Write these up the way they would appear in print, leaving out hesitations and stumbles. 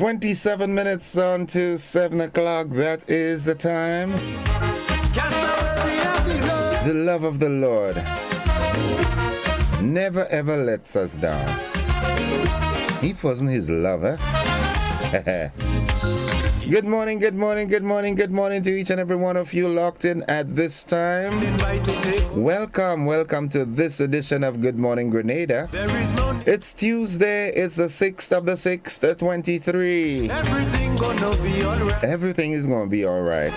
27 minutes on to 7 o'clock. That is the time. The love of the Lord never ever lets us down. If wasn't his lover. Good morning, good morning, good morning, good morning to each and every one of you locked in at this time. Welcome to this edition of Good Morning Grenada. It's Tuesday, it's the 6th of the 6th, 23. Everything is gonna be alright.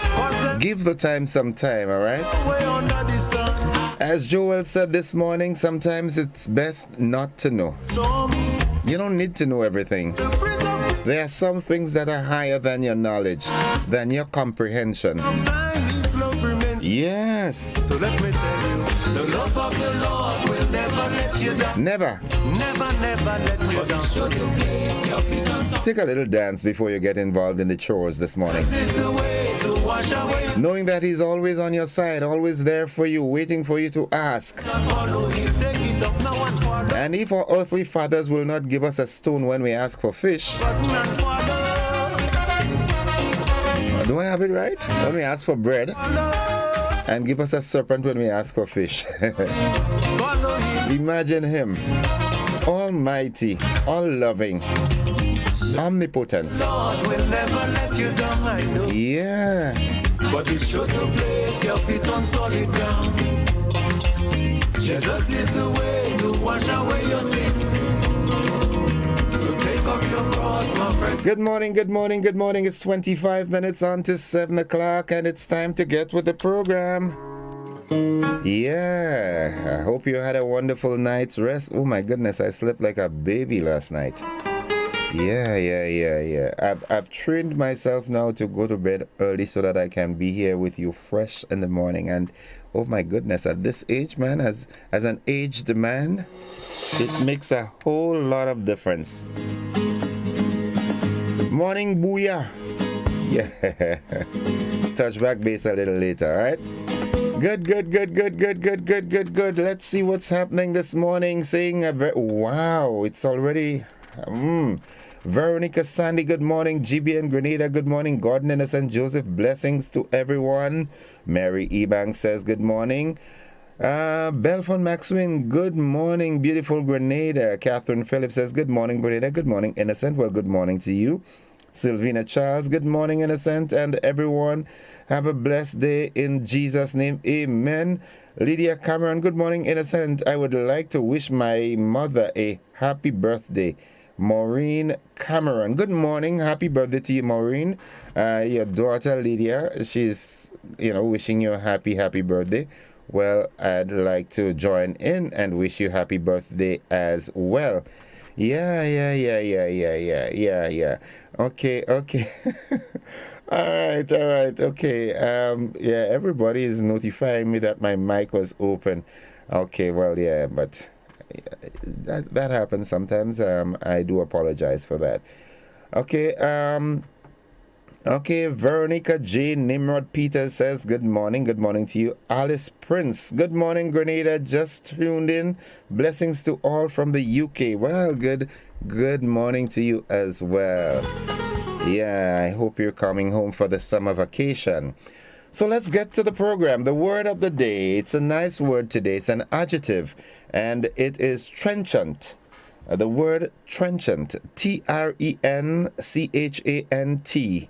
Give the time some time, alright? As Joel said this morning, sometimes it's best not to know. You don't need to know everything. There are some things that are higher than your knowledge, than your comprehension. Yes. So let me tell you, the love of the Lord will never let you down. Never let you down. Take a little dance before you get involved in the chores this morning. This is the way to wash away. Knowing that he's always on your side, always there for you, waiting for you to ask. And if our earthly fathers will not give us a stone when we ask for fish, do I have it right? When we ask for bread, and give us a serpent when we ask for fish. Imagine him, almighty, all-loving, omnipotent. Lord will never let you down, I know. Yeah. But it's sure to place your feet on solid ground. Jesus is the way to wash away your sins. So take up your cross, my friend. Good morning, good morning, good morning. It's 25 minutes on to 7 o'clock, and it's time to get with the program. Yeah, I hope you had a wonderful night's rest. Oh my goodness, I slept like a baby last night. Yeah. I've trained myself now to go to bed early so that I can be here with you fresh in the morning. And oh my goodness, at this age, man, as an aged man, it makes a whole lot of difference. Morning, booyah. Yeah. Touch back base a little later, all right? Good. Let's see what's happening this morning. Wow, it's already... Veronica Sandy, good morning. GB and Grenada, good morning. Gordon Innocent Joseph, blessings to everyone. Mary Ebank says good morning. Belfon Maxwin, good morning, beautiful Grenada. Catherine Phillips says good morning, Grenada. Good morning, Innocent. Well, good morning to you. Sylvina Charles, good morning, Innocent, and everyone. Have a blessed day in Jesus' name. Amen. Lydia Cameron, good morning, Innocent. I would like to wish my mother a happy birthday. Maureen Cameron, good morning. Happy birthday to you, Maureen. Your daughter, Lydia, she's, wishing you a happy birthday. Well, I'd like to join in and wish you happy birthday as well. Yeah. Okay. All right. Okay. Everybody is notifying me that my mic was open. Okay, well, yeah, but that happens sometimes. I do apologize for that. Okay. Okay, Veronica J. Nimrod Peters says, good morning to you. Alice Prince, good morning, Grenada, just tuned in. Blessings to all from the UK. Well, good morning to you as well. Yeah, I hope you're coming home for the summer vacation. So let's get to the program. The word of the day, it's a nice word today. It's an adjective, and it is trenchant. The word trenchant, T-R-E-N-C-H-A-N-T.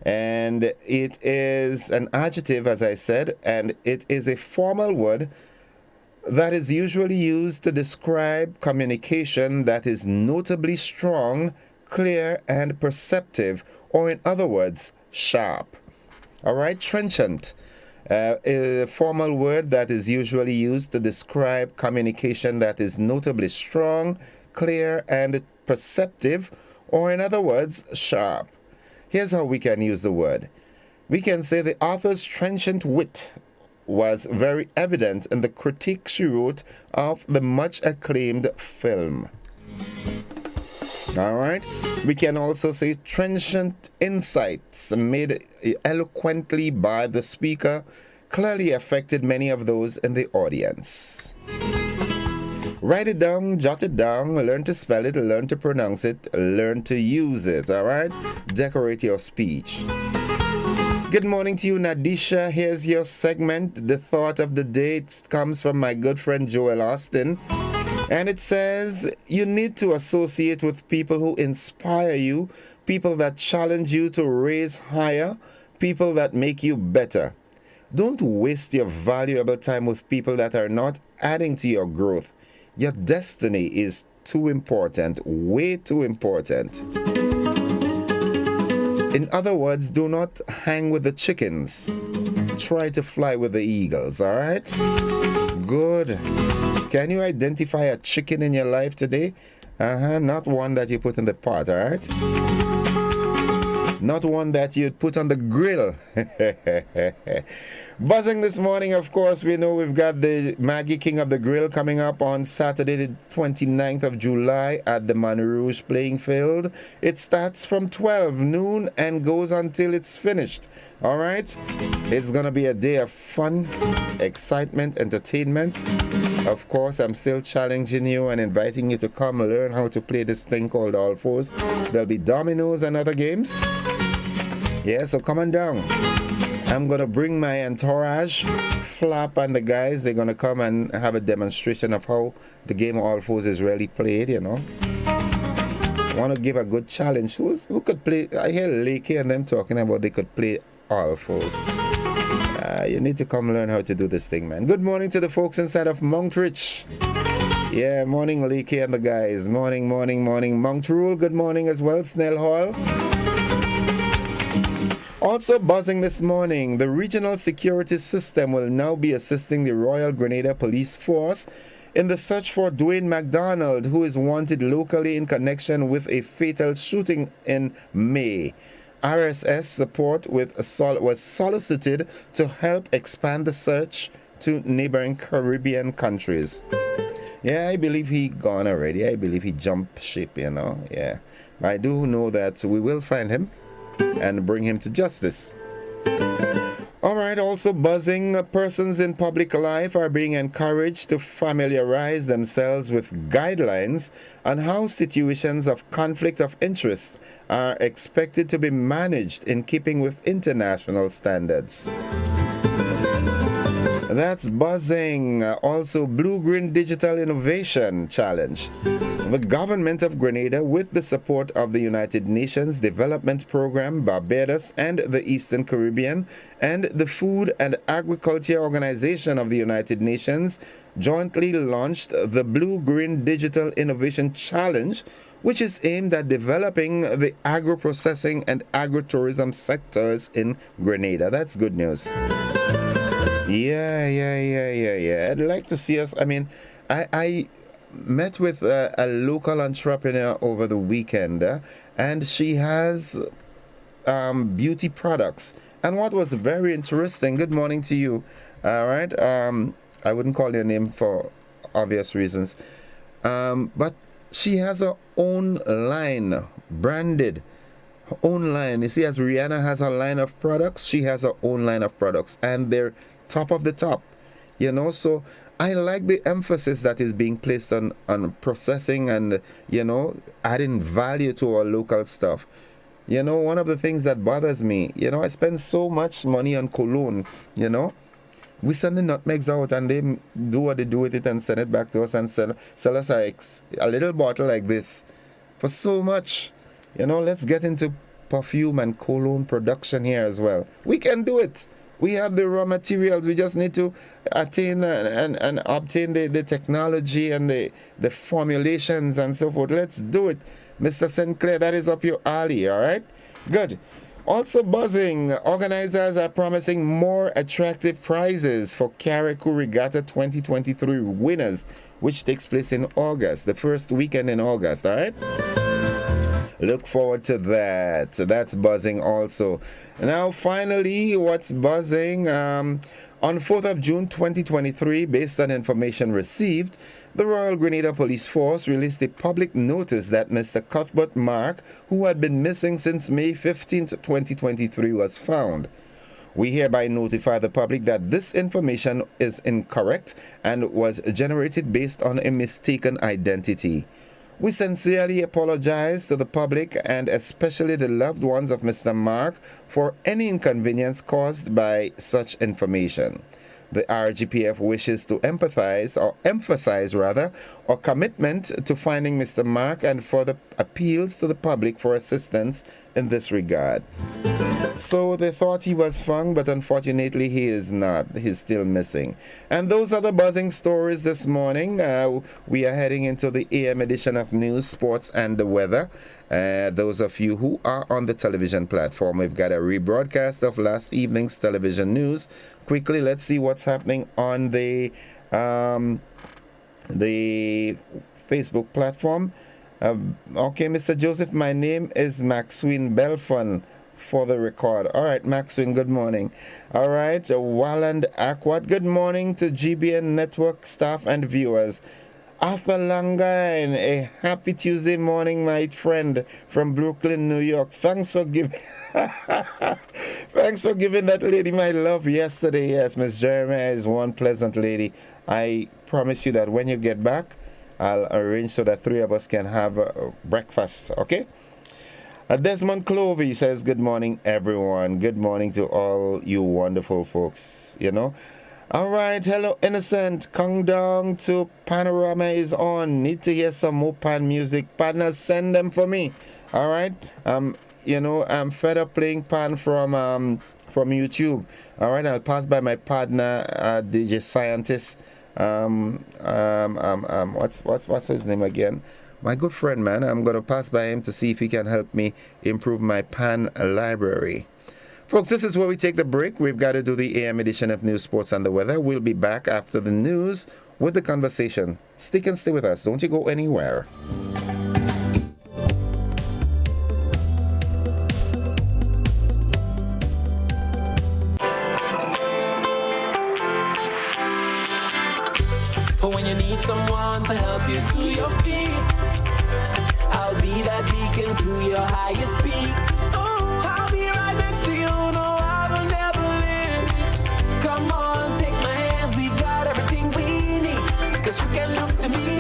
And it is an adjective, as I said, and it is a formal word that is usually used to describe communication that is notably strong, clear, and perceptive, or in other words, sharp. All right, trenchant, a formal word that is usually used to describe communication that is notably strong, clear, and perceptive, or in other words, sharp. Here's how we can use the word. We can say the author's trenchant wit was very evident in the critique she wrote of the much acclaimed film. All right. We can also say trenchant insights made eloquently by the speaker clearly affected many of those in the audience. Write it down, jot it down, learn to spell it, learn to pronounce it, learn to use it, all right? Decorate your speech. Good morning to you, Nadisha. Here's your segment. The thought of the day comes from my good friend Joel Austin. And it says, you need to associate with people who inspire you, people that challenge you to raise higher, people that make you better. Don't waste your valuable time with people that are not adding to your growth. Your destiny is too important, way too important. In other words, do not hang with the chickens. Try to fly with the eagles, all right? Good. Can you identify a chicken in your life today? Not one that you put in the pot, all right? Not one that you'd put on the grill. Buzzing this morning, of course, we know we've got the Maggie King of the Grill coming up on Saturday, the 29th of July at the Man Rouge playing field. It starts from 12 noon and goes until it's finished. All right? It's going to be a day of fun, excitement, entertainment. Of course, I'm still challenging you and inviting you to come learn how to play this thing called All Fours. There'll be dominoes and other games. Yeah, so come on down. I'm going to bring my entourage, Flap and the guys. They're going to come and have a demonstration of how the game of All Fours is really played, you know. I want to give a good challenge. Who could play? I hear Lakey and them talking about they could play All Fours. You need to come learn how to do this thing, man. Good morning to the folks inside of Mountrich. Yeah, morning, Lakey and the guys. Morning, morning, morning. Mount Rule, good morning as well. Snell Hall. Also buzzing this morning, the regional security system will now be assisting the Royal Grenada Police Force in the search for Dwayne MacDonald, who is wanted locally in connection with a fatal shooting in May. RSS support was solicited to help expand the search to neighboring Caribbean countries. Yeah, I believe he gone already. I believe he jumped ship, you know. Yeah, I do know that we will find him and bring him to justice. All right, also buzzing, persons in public life are being encouraged to familiarize themselves with guidelines on how situations of conflict of interest are expected to be managed in keeping with international standards. That's buzzing. Also, Blue-Green Digital Innovation Challenge. The government of Grenada, with the support of the United Nations Development Program, Barbados, and the Eastern Caribbean, and the Food and Agriculture Organization of the United Nations, jointly launched the Blue-Green Digital Innovation Challenge, which is aimed at developing the agro-processing and agro-tourism sectors in Grenada. That's good news. Yeah. I'd like to see us. I mean, I met with a local entrepreneur over the weekend, and she has beauty products. And what was very interesting, good morning to you, all right? I wouldn't call your name for obvious reasons, but she has her own line, branded, her own line. You see, as Rihanna has her line of products, she has her own line of products, and they're top of the top, you know. So I like the emphasis that is being placed on processing and, you know, adding value to our local stuff. You know, one of the things that bothers me, you know, I spend so much money on cologne, you know. We send the nutmegs out and they do what they do with it and send it back to us and sell us a little bottle like this for so much. You know, let's get into perfume and cologne production here as well. We can do it. We have the raw materials. We just need to attain and obtain the technology and the formulations and so forth. Let's do it. Mr. Sinclair, that is up your alley, all right? Good. Also buzzing, organizers are promising more attractive prizes for Carriacou Regatta 2023 winners, which takes place in August, the first weekend in August, all right? Look forward to that. So that's buzzing also. Now, finally, what's buzzing? On 4th of June 2023, based on information received, the Royal Grenada Police Force released a public notice that Mr. Cuthbert Mark, who had been missing since May 15th, 2023, was found. We hereby notify the public that this information is incorrect and was generated based on a mistaken identity. We sincerely apologize to the public and especially the loved ones of Mr. Mark for any inconvenience caused by such information. The RGPF wishes to emphasize our commitment to finding Mr. Mark and further appeals to the public for assistance in this regard. So they thought he was found, but unfortunately he is not. He's still missing. And those are the buzzing stories this morning. We are heading into the AM edition of News, Sports, and the Weather. Those of you who are on the television platform, we've got a rebroadcast of last evening's television news. Quickly, let's see what's happening on the Facebook platform. Okay, Mr. Joseph, my name is Maxwin Belfon for the record. All right, Maxwin, good morning. All right, Walland Aquat, good morning to GBN Network staff and viewers. Arthur Langine, a happy Tuesday morning, my friend from Brooklyn, New York. Thanks for giving that lady my love yesterday. Yes, Miss Jeremiah is one pleasant lady. I promise you that when you get back, I'll arrange so that three of us can have breakfast, okay? Desmond Clovey says, good morning, everyone. Good morning to all you wonderful folks, you know. All right, hello, Innocent. Come down to Panorama is on. Need to hear some more pan music. Partners, send them for me. All right. You know, I'm fed up playing pan from YouTube. All right, I'll pass by my partner, DJ Scientist. What's his name again? My good friend, man. I'm gonna pass by him to see if he can help me improve my pan library. Folks, this is where we take the break. We've got to do the AM edition of News, Sports, and the Weather. We'll be back after the news with the conversation. Stick and stay with us. Don't you go anywhere. But when you need someone to help you to your feet, I'll be that beacon to your highest peak. I'll be right next to you, no, I will never leave. Come on, take my hands, we got everything we need. Cause you can look to me,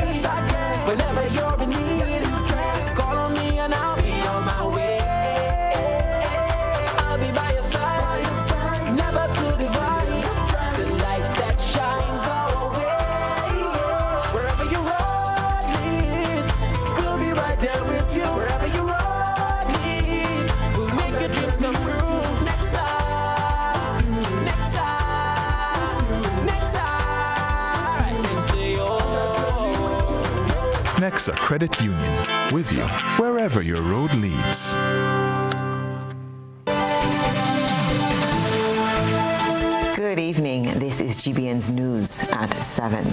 whenever you're in need. Just call on me and I'll be on my way. I'll be by your side, never to divide. The light that shines our way. Wherever your road leads, we'll be right there with you. Wherever your road leads, we'll make your dreams come true. Next time, next time, next time. Next to you. Nexa Credit Union, with you wherever your road leads. Good evening. This is GBN's News at 7.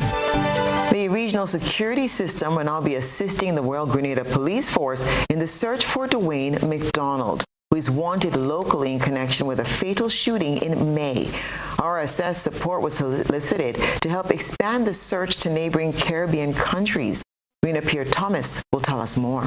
The regional security system will now be assisting the Royal Grenada Police Force in the search for Dwayne McDonald, who is wanted locally in connection with a fatal shooting in May. RSS support was solicited to help expand the search to neighboring Caribbean countries. Rena Pierre-Thomas will tell us more.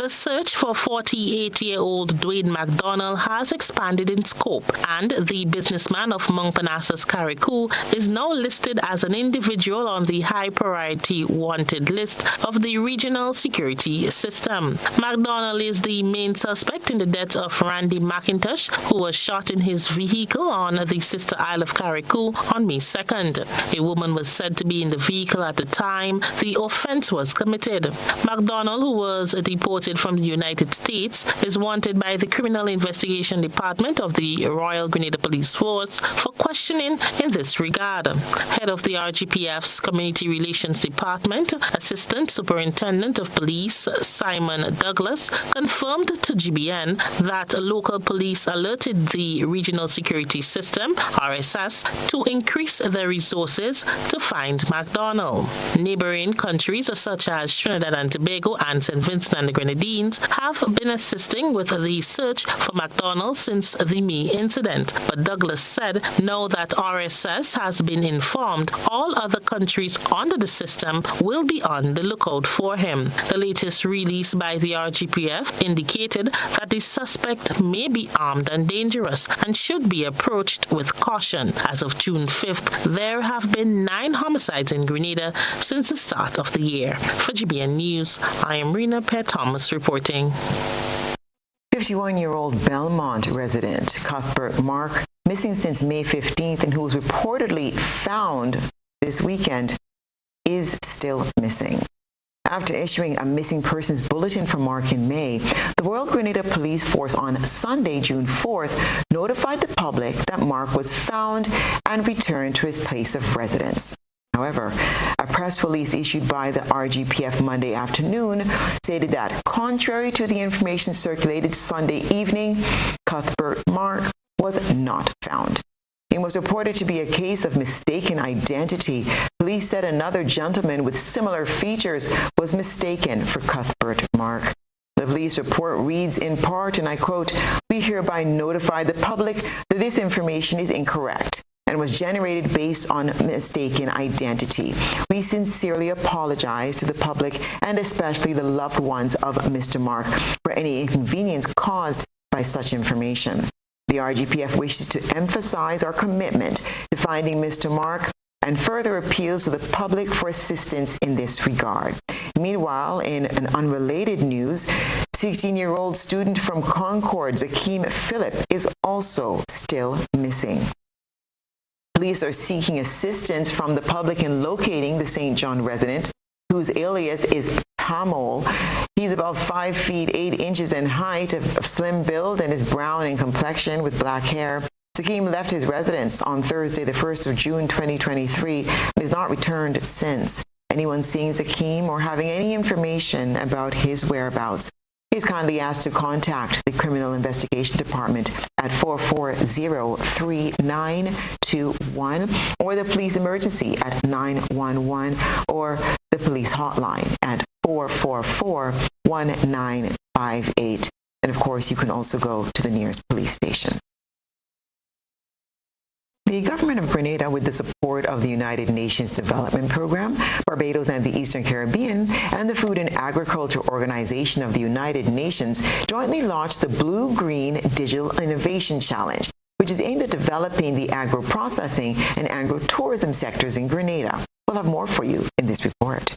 The search for 48-year-old Dwayne McDonald has expanded in scope, and the businessman of Montparnasse Carriacou is now listed as an individual on the high-priority wanted list of the regional security system. McDonald is the main suspect in the death of Randy McIntosh, who was shot in his vehicle on the sister Isle of Carriacou on May 2nd. A woman was said to be in the vehicle at the time the offense was committed. McDonald, who was deported from the United States, is wanted by the Criminal Investigation Department of the Royal Grenada Police Force for questioning in this regard. Head of the RGPF's Community Relations Department, Assistant Superintendent of Police Simon Douglas, confirmed to GBN that local police alerted the Regional Security System, RSS, to increase their resources to find McDonald. Neighboring countries such as Trinidad and Tobago and St. Vincent and the Grenadines beans have been assisting with the search for McDonald since the May incident. But Douglas said now that RSS has been informed, all other countries under the system will be on the lookout for him. The latest release by the RGPF indicated that the suspect may be armed and dangerous and should be approached with caution. As of June 5th, there have been 9 homicides in Grenada since the start of the year. For GBN News, I am Rena Pear-Thomas reporting. 51-year-old Belmont resident Cuthbert Mark, missing since May 15th and who was reportedly found this weekend, is still missing. After issuing a missing persons bulletin for Mark in May, the Royal Grenada Police Force on Sunday, June 4th, notified the public that Mark was found and returned to his place of residence. However, a press release issued by the RGPF Monday afternoon stated that, contrary to the information circulated Sunday evening, Cuthbert Mark was not found. It was reported to be a case of mistaken identity. Police said another gentleman with similar features was mistaken for Cuthbert Mark. The police report reads in part, and I quote, "We hereby notify the public that this information is incorrect and was generated based on mistaken identity. We sincerely apologize to the public and especially the loved ones of Mr. Mark for any inconvenience caused by such information. The RGPF wishes to emphasize our commitment to finding Mr. Mark and further appeals to the public for assistance in this regard." Meanwhile, in an unrelated news, 16-year-old student from Concord, Zakeem Phillip, is also still missing. Police are seeking assistance from the public in locating the St. John resident, whose alias is Pamol. He's about 5 feet 8 inches in height, of slim build, and is brown in complexion with black hair. Zakeem left his residence on Thursday, the 1st of June 2023, and has not returned since. Anyone seeing Zakeem or having any information about his whereabouts is kindly asked to contact the Criminal Investigation Department at 440-3921 or the police emergency at 911 or the police hotline at 444-1958. And of course, you can also go to the nearest police station. The government of Grenada, with the support of the United Nations Development Program, Barbados and the Eastern Caribbean, and the Food and Agriculture Organization of the United Nations, jointly launched the Blue-Green Digital Innovation Challenge, which is aimed at developing the agro-processing and agro-tourism sectors in Grenada. We'll have more for you in this report.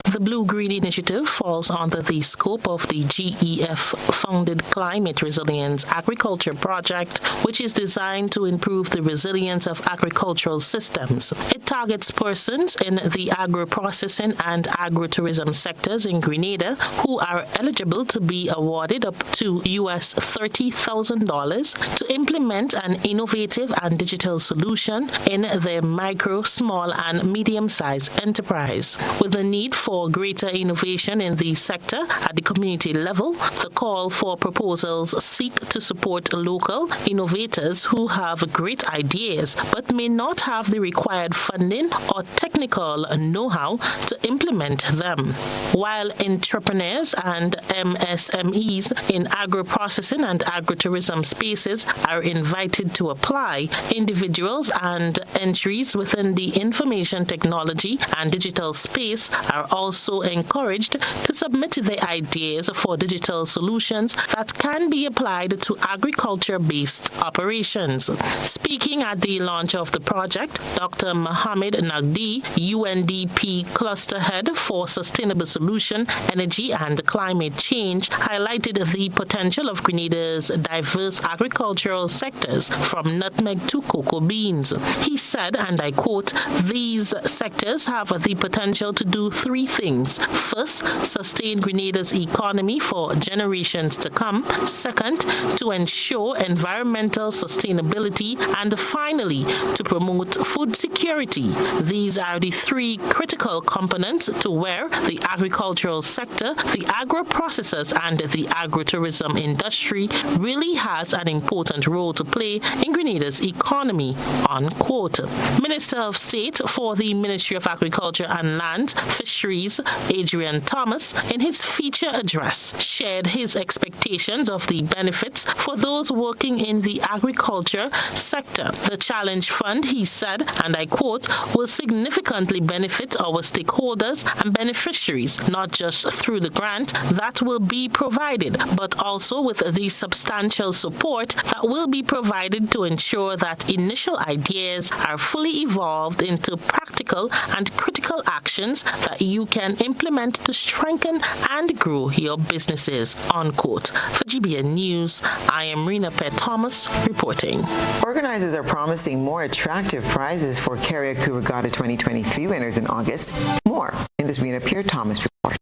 The Blue-Green Initiative falls under the scope of the GEF-funded Climate Resilience Agriculture Project, which is designed to improve the resilience of agricultural systems. It targets persons in the agro-processing and agro-tourism sectors in Grenada who are eligible to be awarded up to US $30,000 to implement an innovative and digital solution in their micro, small, and medium-sized enterprise. With the need for greater innovation in the sector at the community level, the call for proposals seek to support local innovators who have great ideas but may not have the required funding or technical know-how to implement them. While entrepreneurs and MSMEs in agro-processing and agro-tourism spaces are invited to apply, individuals and entries within the information technology and digital space are also encouraged to submit their ideas for digital solutions that can be applied to agriculture-based operations. Speaking at the launch of the project, Dr. Mohamed Nagdi, UNDP Cluster Head for Sustainable Solution, Energy and Climate Change, highlighted the potential of Grenada's diverse agricultural sectors, from nutmeg to cocoa beans. He said, and I quote, "These sectors have the potential to do 3 things. First, sustain Grenada's economy for generations to come. Second, to ensure environmental sustainability. And finally, to promote food security. These are the 3 critical components to where the agricultural sector, the agro-processors, and the agro-tourism industry really has an important role to play in Grenada's economy," unquote. Minister of State for the Ministry of Agriculture and Land, Fisheries, Fisheries, Adrian Thomas, in his feature address, shared his expectations of the benefits for those working in the agriculture sector. The Challenge Fund, he said, and I quote, will significantly benefit our stakeholders and beneficiaries, not just through the grant that will be provided, but also with the substantial support that will be provided to ensure that initial ideas are fully evolved into practical and critical actions that you can implement to strengthen and grow your businesses, unquote. For GBN News, I am Rena Pett Thomas reporting. Organizers are promising more attractive prizes for Carriacou Regatta 2023 winners in August. More in this Rena Pierre Thomas report.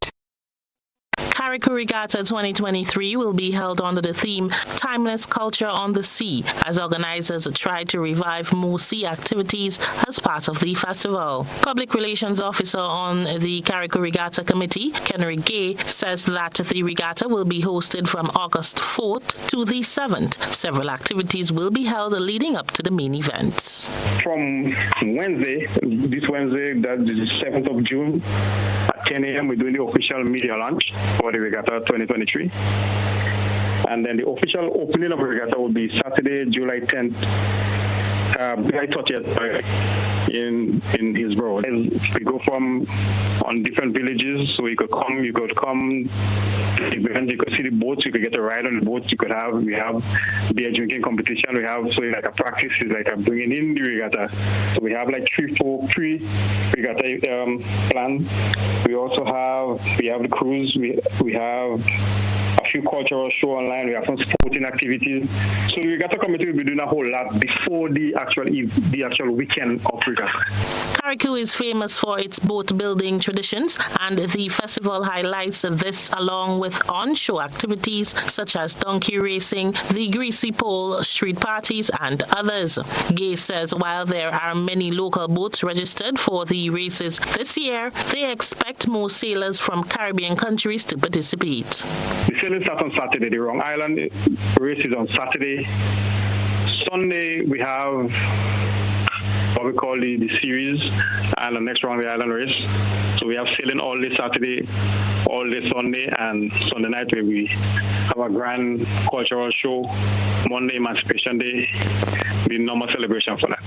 Carriacou Regatta 2023 will be held under the theme Timeless Culture on the Sea, as organizers try to revive more sea activities as part of the festival. Public Relations Officer on the Carriacou Regatta Committee, Kenry Gay, says that the regatta will be hosted from August 4th to the 7th. Several activities will be held leading up to the main events. From this Wednesday, that is the 7th of June, at 10 a.m., we're doing the official media launch for the Regatta 2023. And then the official opening of the regatta will be Saturday, July 10th, July 30th in Hillsborough. We go from on different villages, so you could come to the event, you could see the boats, you could get a ride on the boats, we have beer drinking competition, so like a practice is like a bringing in the regatta. So we have like 3-4 pre-regatta plans. We also have the cruise, we have a few cultural shows online, we have some sporting activities. So the regatta committee will be doing a whole lot before the actual weekend of regatta. Carriacou is famous for its boat building traditions, and the festival highlights this along with on-show activities such as donkey racing, the greasy pole, street parties, and others. Gay says while there are many local boats registered for the races this year, they expect more sailors from Caribbean countries to participate. The sailing starts on Saturday. The Wrong Island race is on Saturday. Sunday, we have what we call the series, and the next round the island race. So we have sailing all day Saturday, all day Sunday, and Sunday night where we have a grand cultural show. Monday, Emancipation Day, the normal celebration for that.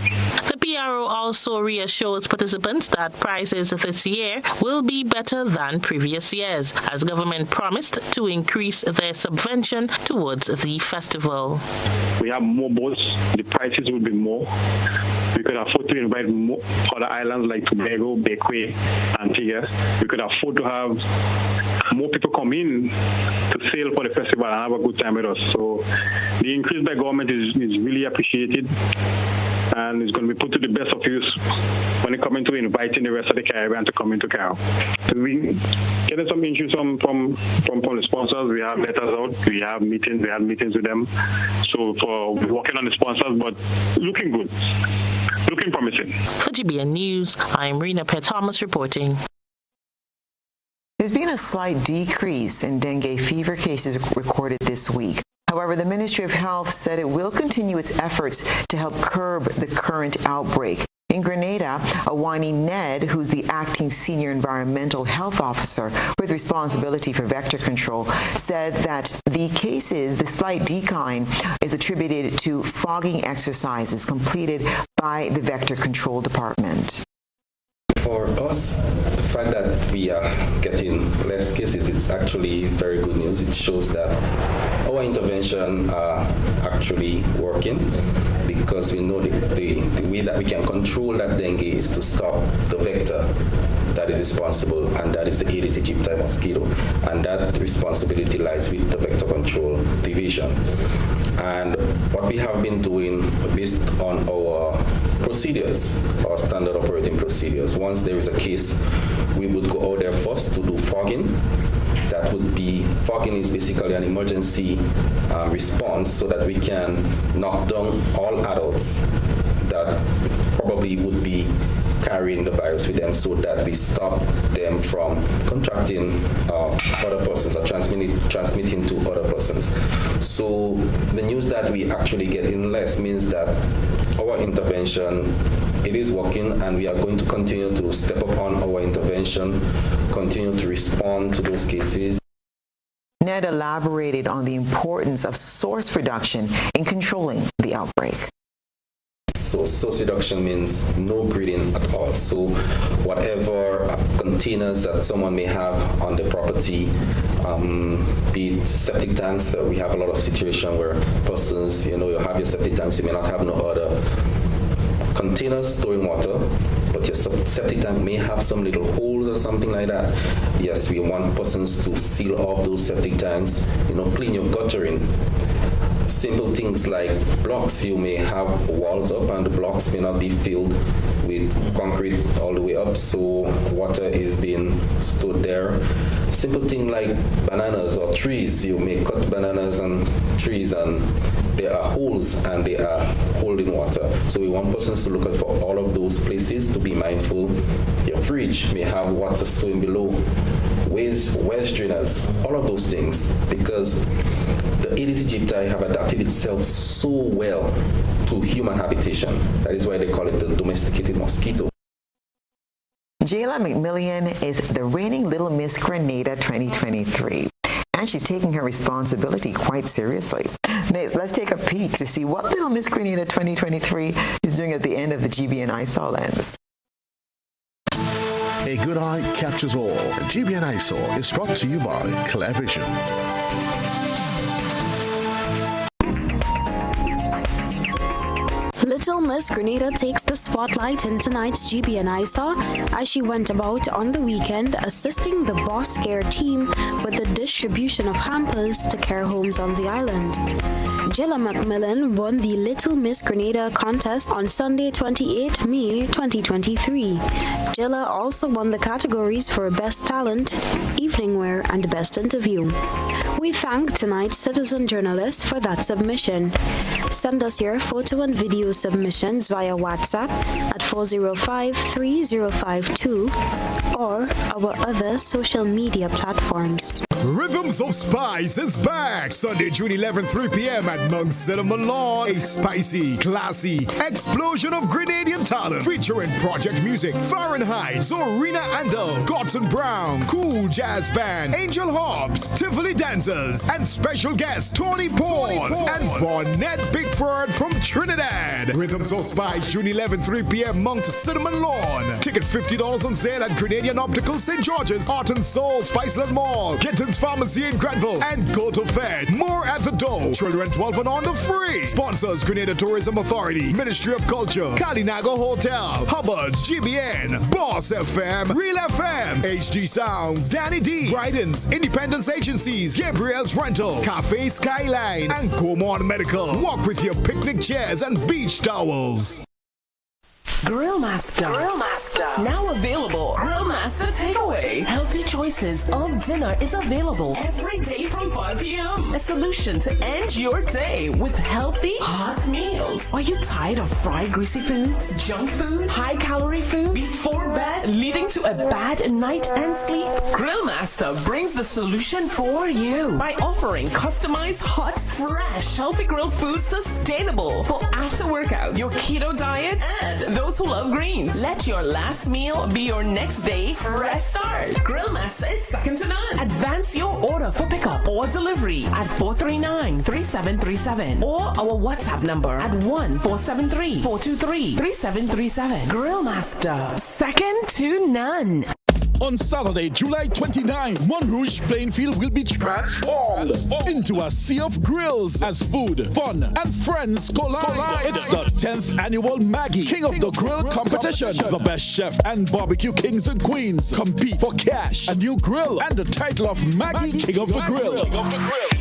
The PRO also reassures participants that prizes this year will be better than previous years, as government promised to increase their subvention towards the festival. We have more boats, the prices will be more. We could afford to invite more other islands like Tobago, Bequia, Antigua. We could afford to have more people come in to sail for the festival and have a good time with us. So the increase by government is really appreciated, and it's going to be put to the best of use when it comes to inviting the rest of the Caribbean to come into Carol. So we getting some interest from the sponsors. We have letters out. We have meetings with them. So we're working on the sponsors, but looking good. Looking promising. For GBN News, I'm Rena Pett Thomas reporting. There's been a slight decrease in dengue fever cases recorded this week. However, the Ministry of Health said it will continue its efforts to help curb the current outbreak. In Grenada, Awani Ned, who's the acting senior environmental health officer with responsibility for vector control, said that the slight decline is attributed to fogging exercises completed by the vector control department. For us, the fact that we are getting less cases, it's actually very good news. It shows that our intervention are actually working, because we know the way that we can control that dengue is to stop the vector that is responsible, and that is the Aedes aegypti mosquito. And that responsibility lies with the Vector Control Division. And what we have been doing based on our procedures, our standard operating procedures, once there is a case, we would go out there first to do fogging. Fogging is basically an emergency response so that we can knock down all adults that probably would be carrying the virus with them so that we stop them from contracting other persons or transmitting to other persons. So the news that we actually get in less means that our intervention, it is working, and we are going to continue to step up on our intervention, continue to respond to those cases. Ned elaborated on the importance of source reduction in controlling the outbreak. So source reduction means no breeding at all. So whatever containers that someone may have on the property, be it septic tanks, we have a lot of situation where persons, you have your septic tanks, you may not have no other containers storing water, but your septic tank may have some little holes or something like that. Yes, we want persons to seal off those septic tanks, clean your guttering. Simple things like blocks, you may have walls up and the blocks may not be filled with concrete all the way up, so water is being stored there. Simple thing like bananas or trees, you may cut bananas and trees and there are holes and they are holding water. So we want persons to look out for all of those places, to be mindful. Your fridge may have water storing below, waste drainers, all of those things, because the Aedes aegypti have adapted itself so well to human habitation. That is why they call it the domesticated mosquito. Jayla McMillian is the reigning Little Miss Grenada 2023, and she's taking her responsibility quite seriously. Next, let's take a peek to see what Little Miss Grenada 2023 is doing at the end of the GBN ISOL lens. A good eye captures all. GBN ISOL is brought to you by Clear Vision. Little Miss Grenada takes the spotlight in tonight's GBN ISA as she went about on the weekend assisting the Boss Care team with the distribution of hampers to care homes on the island. Jayla McMillan won the Little Miss Grenada contest on Sunday, 28 May 2023. Jayla also won the categories for Best Talent, Evening Wear, and Best Interview. We thank tonight's citizen journalists for that submission. Send us your photo and video submissions via WhatsApp at 405-3052 or our other social media platforms. Rhythms of Spice is back Sunday, June 11, 3 p.m. at Mount Cinnamon Lawn. A spicy, classy explosion of Grenadian talent featuring Project Music, Fahrenheit, Zorina Andel, Godson Brown, Cool Jazz Band, Angel Hobbs, Tivoli Dancers, and special guest Tony Paul and Vonette Bickford from Trinidad. Rhythms of Spice, June 11, 3 p.m. Mount Cinnamon Lawn. Tickets $50 on sale at Grenadian Optical, St. George's, Art and Soul, Spiceland Mall, Gittins Pharmacy in Granville, and Go to Fed. More at the door. Children 12 and under free. Sponsors Grenada Tourism Authority, Ministry of Culture, Kalinago Hotel, Hubbard's, GBN, Boss FM, Real FM, HD Sounds, Danny D, Brydens, Independence Agencies, Gabriel's Rental, Cafe Skyline, and Comon Medical. Walk with your picnic chairs and beach towels. Grill Master. Now available. Grill Master Takeaway. Healthy choices of dinner is available every day from 5 p.m. A solution to end your day with healthy, hot meals. Are you tired of fried, greasy foods, junk food, high-calorie food before bed, leading to a bad night and sleep? Grill Master brings the solution for you by offering customized, hot, fresh, healthy grilled food sustainable for after workout, your keto diet, and those who love greens. Let your last meal be your next day fresh start. Grill Master is second to none. Advance your order for pickup or delivery at 439-3737 or our WhatsApp number at 1-473-423-3737. Grill Master, second to none. On Saturday, July 29, Montrouge Plainfield will be transformed into a sea of grills as food, fun, and friends collide. It's the 10th annual Maggie King of the Grill competition. The best chef and barbecue kings and queens compete for cash, a new grill, and the title of Maggie King of the Grill.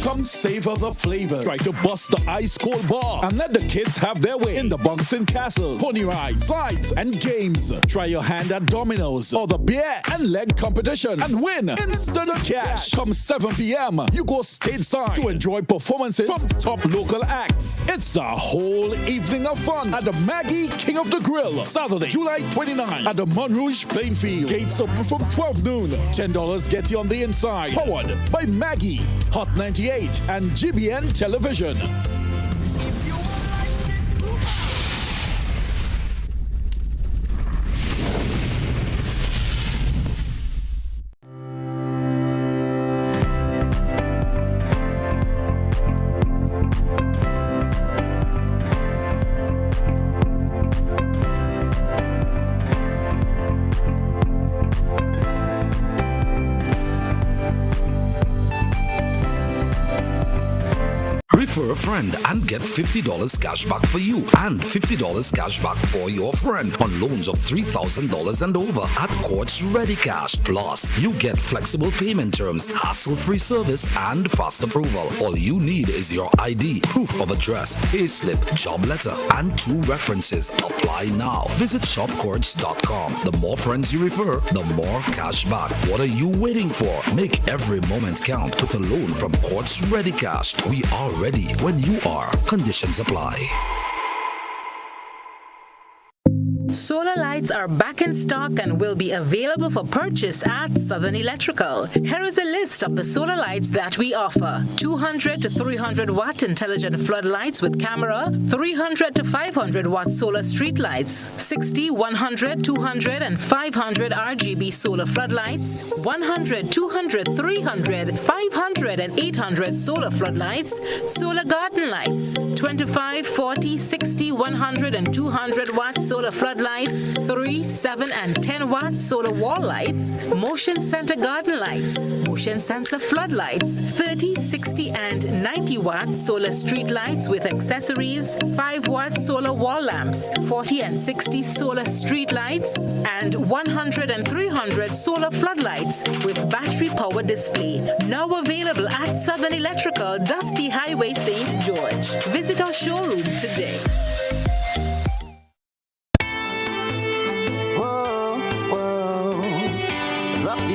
Come savor the flavors. Try to bust the ice cold bar and let the kids have their way in the bouncing castles, pony rides, slides, and games. Try your hand at dominoes or the beer and leg competition and win instant cash. Come 7 p.m. you go stateside to enjoy performances from top local acts. It's a whole evening of fun at the Maggie King of the Grill, Saturday, July 29 at the Monrouge Plainfield. Gates open from 12 noon. $10 get you on the inside. Powered by Maggie, Hot 98, and GBN Television. Refer a friend and get $50 cash back for you and $50 cash back for your friend on loans of $3,000 and over at Courts Ready Cash. Plus, you get flexible payment terms, hassle-free service, and fast approval. All you need is your ID, proof of address, payslip, job letter, and 2 references. Apply now. Visit shopcourts.com. The more friends you refer, the more cash back. What are you waiting for? Make every moment count with a loan from Courts Ready Cash. We are ready when you are. Conditions apply. Solar lights are back in stock and will be available for purchase at Southern Electrical. Here is a list of the solar lights that we offer. 200 to 300 watt intelligent floodlights with camera, 300 to 500 watt solar street lights, 60, 100, 200 and 500 RGB solar floodlights, 100, 200, 300, 500 and 800 solar floodlights, solar garden lights, 25, 40, 60, 100 and 200 watt solar floodlights, 3, 7 and 10 watt solar wall lights, motion center garden lights, motion sensor floodlights, 30, 60 and 90 watt solar street lights with accessories, 5 watt solar wall lamps, 40 and 60 solar street lights, and 100 and 300 solar floodlights with battery power display. Now available at Southern Electrical, Dusty Highway, St. George. Visit our showroom today.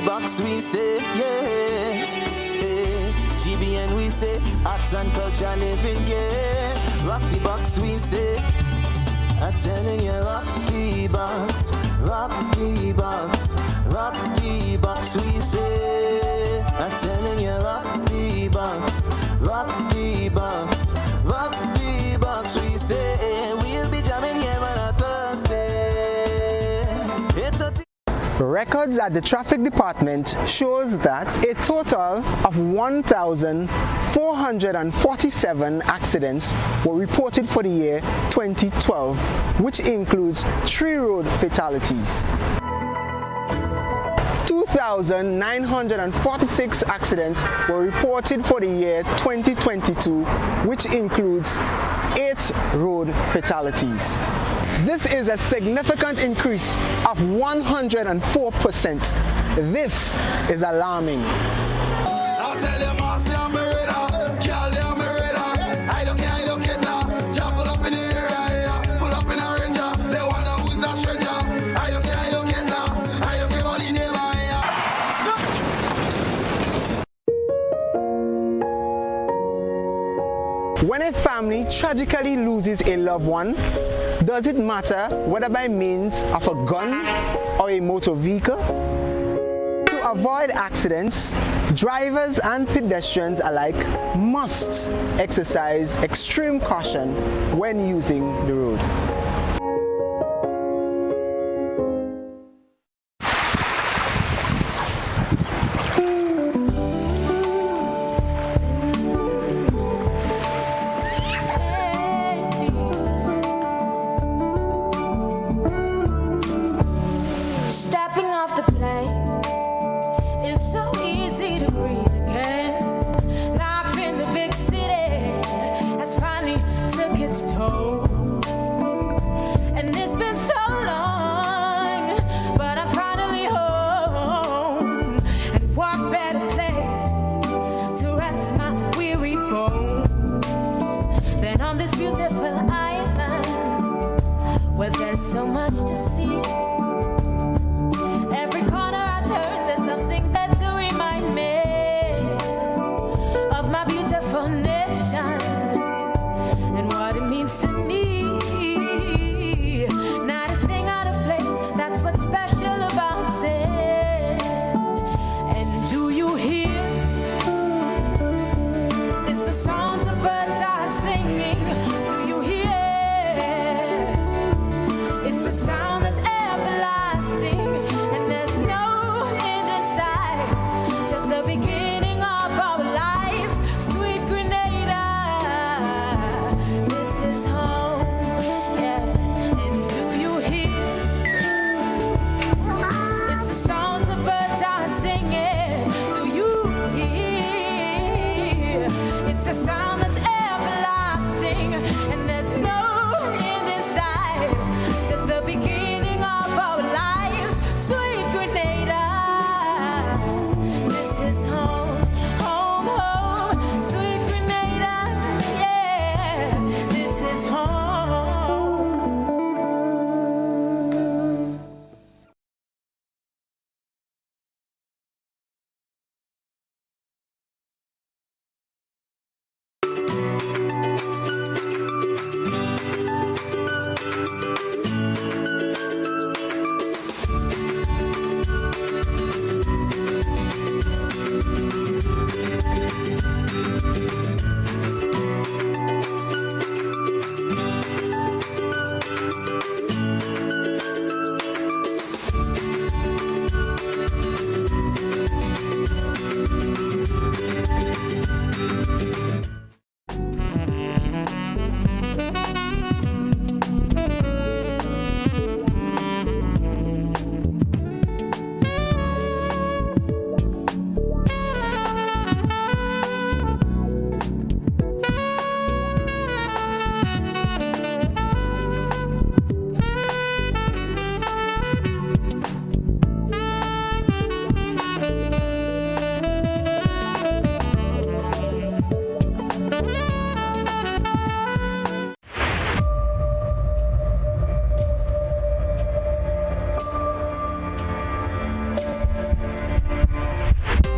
Box we say, yeah, GBN we say, arts and culture living, yeah. Rock the box we say, I'm telling you, rock the box, rock the box, rock the box we say, I'm telling you, rock the box, rock the box, rock the box we say, we'll be jamming here on a Thursday. Records at the traffic department shows that a total of 1,447 accidents were reported for the year 2012, which includes 3 road fatalities. 2,946 accidents were reported for the year 2022, which includes 8 road fatalities. This is a significant increase of 104%. This is alarming. When a family tragically loses a loved one, does it matter whether by means of a gun or a motor vehicle? To avoid accidents, drivers and pedestrians alike must exercise extreme caution when using the road. much to see. Every corner I turn, there's something there to remind me of my beautiful nation and what it means to me. Not a thing out of place, that's what's special about it. And do you hear? It's the songs the birds are singing. Do you hear? It's a sound that's everlasting, and there's no end in sight. Just the beginning of our lives, sweet Grenada. This is home, yes. And do you hear? It's the songs the birds are singing. Do you hear? It's a sound that's everlasting, and there's no end in sight. Just the beginning of our lives, sweet Grenada. This is home, home, home, sweet Grenada. Yeah, this is home.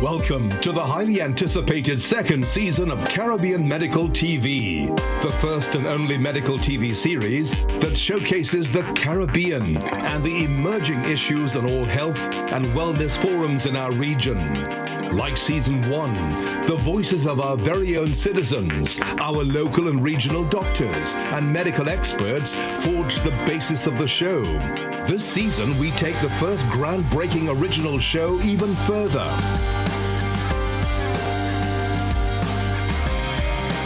Welcome to the highly anticipated second season of Caribbean Medical TV, the first and only medical TV series that showcases the Caribbean and the emerging issues on all health and wellness forums in our region. Like Season 1, the voices of our very own citizens, our local and regional doctors, and medical experts forged the basis of the show. This season, we take the first groundbreaking original show even further.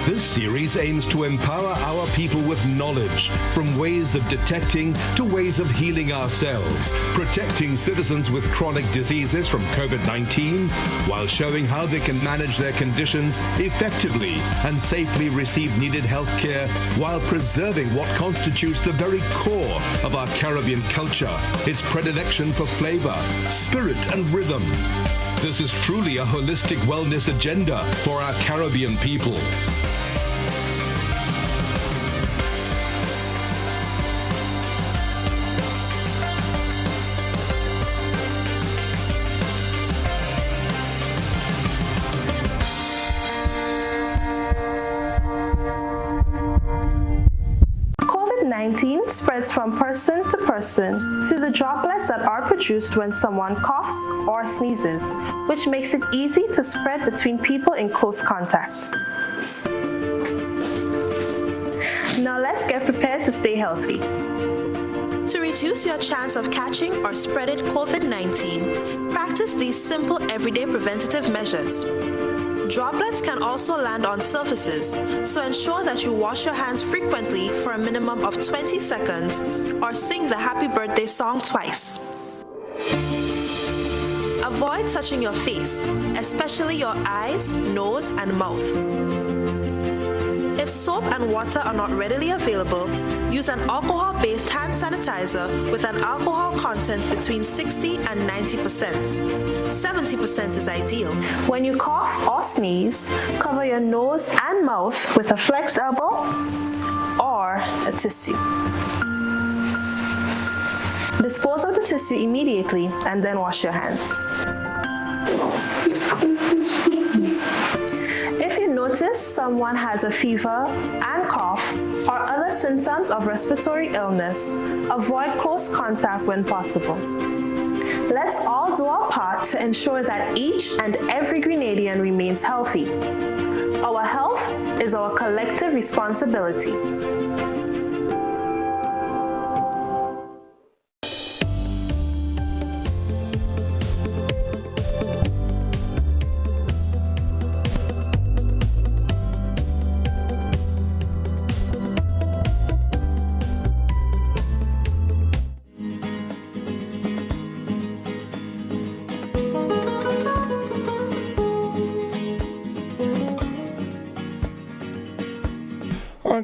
This series aims to empower our people with knowledge, from ways of detecting to ways of healing ourselves, protecting citizens with chronic diseases from COVID-19, while showing how they can manage their conditions effectively and safely receive needed health care while preserving what constitutes the very core of our Caribbean culture, its predilection for flavor, spirit, and rhythm. This is truly a holistic wellness agenda for our Caribbean people. COVID-19 spreads from person to person through the droplets that are produced when someone coughs or sneezes, which makes it easy to spread between people in close contact. Now let's get prepared to stay healthy. To reduce your chance of catching or spreading COVID-19, practice these simple everyday preventative measures. Droplets can also land on surfaces, so ensure that you wash your hands frequently for a minimum of 20 seconds or sing the happy birthday song twice. Avoid touching your face, especially your eyes, nose, and mouth. If soap and water are not readily available, use an alcohol-based hand sanitizer with an alcohol content between 60 and 90%. 70% is ideal. When you cough or sneeze, cover your nose and mouth with a flexed elbow or a tissue. Dispose of the tissue immediately and then wash your hands. If you notice someone has a fever and cough or other symptoms of respiratory illness, avoid close contact when possible. Let's all do our part to ensure that each and every Grenadian remains healthy. Our health is our collective responsibility.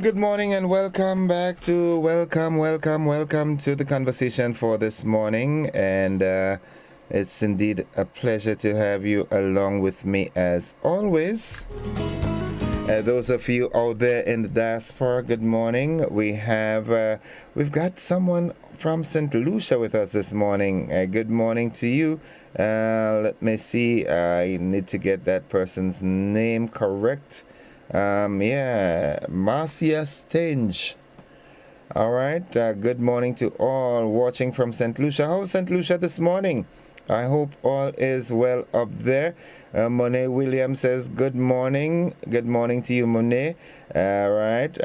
Good morning and welcome back to welcome to the conversation for this morning, and it's indeed a pleasure to have you along with me as always. Those of you out there in the diaspora, good morning. We've got someone from St. Lucia with us this morning. Good morning to you. Let me see. I need to get that person's name correct. Marcia Stange. All right. Good morning to all watching from St. Lucia. How's St. Lucia this morning? I hope all is well up there. Monet Williams says good morning. Good morning to you, Monet. All right.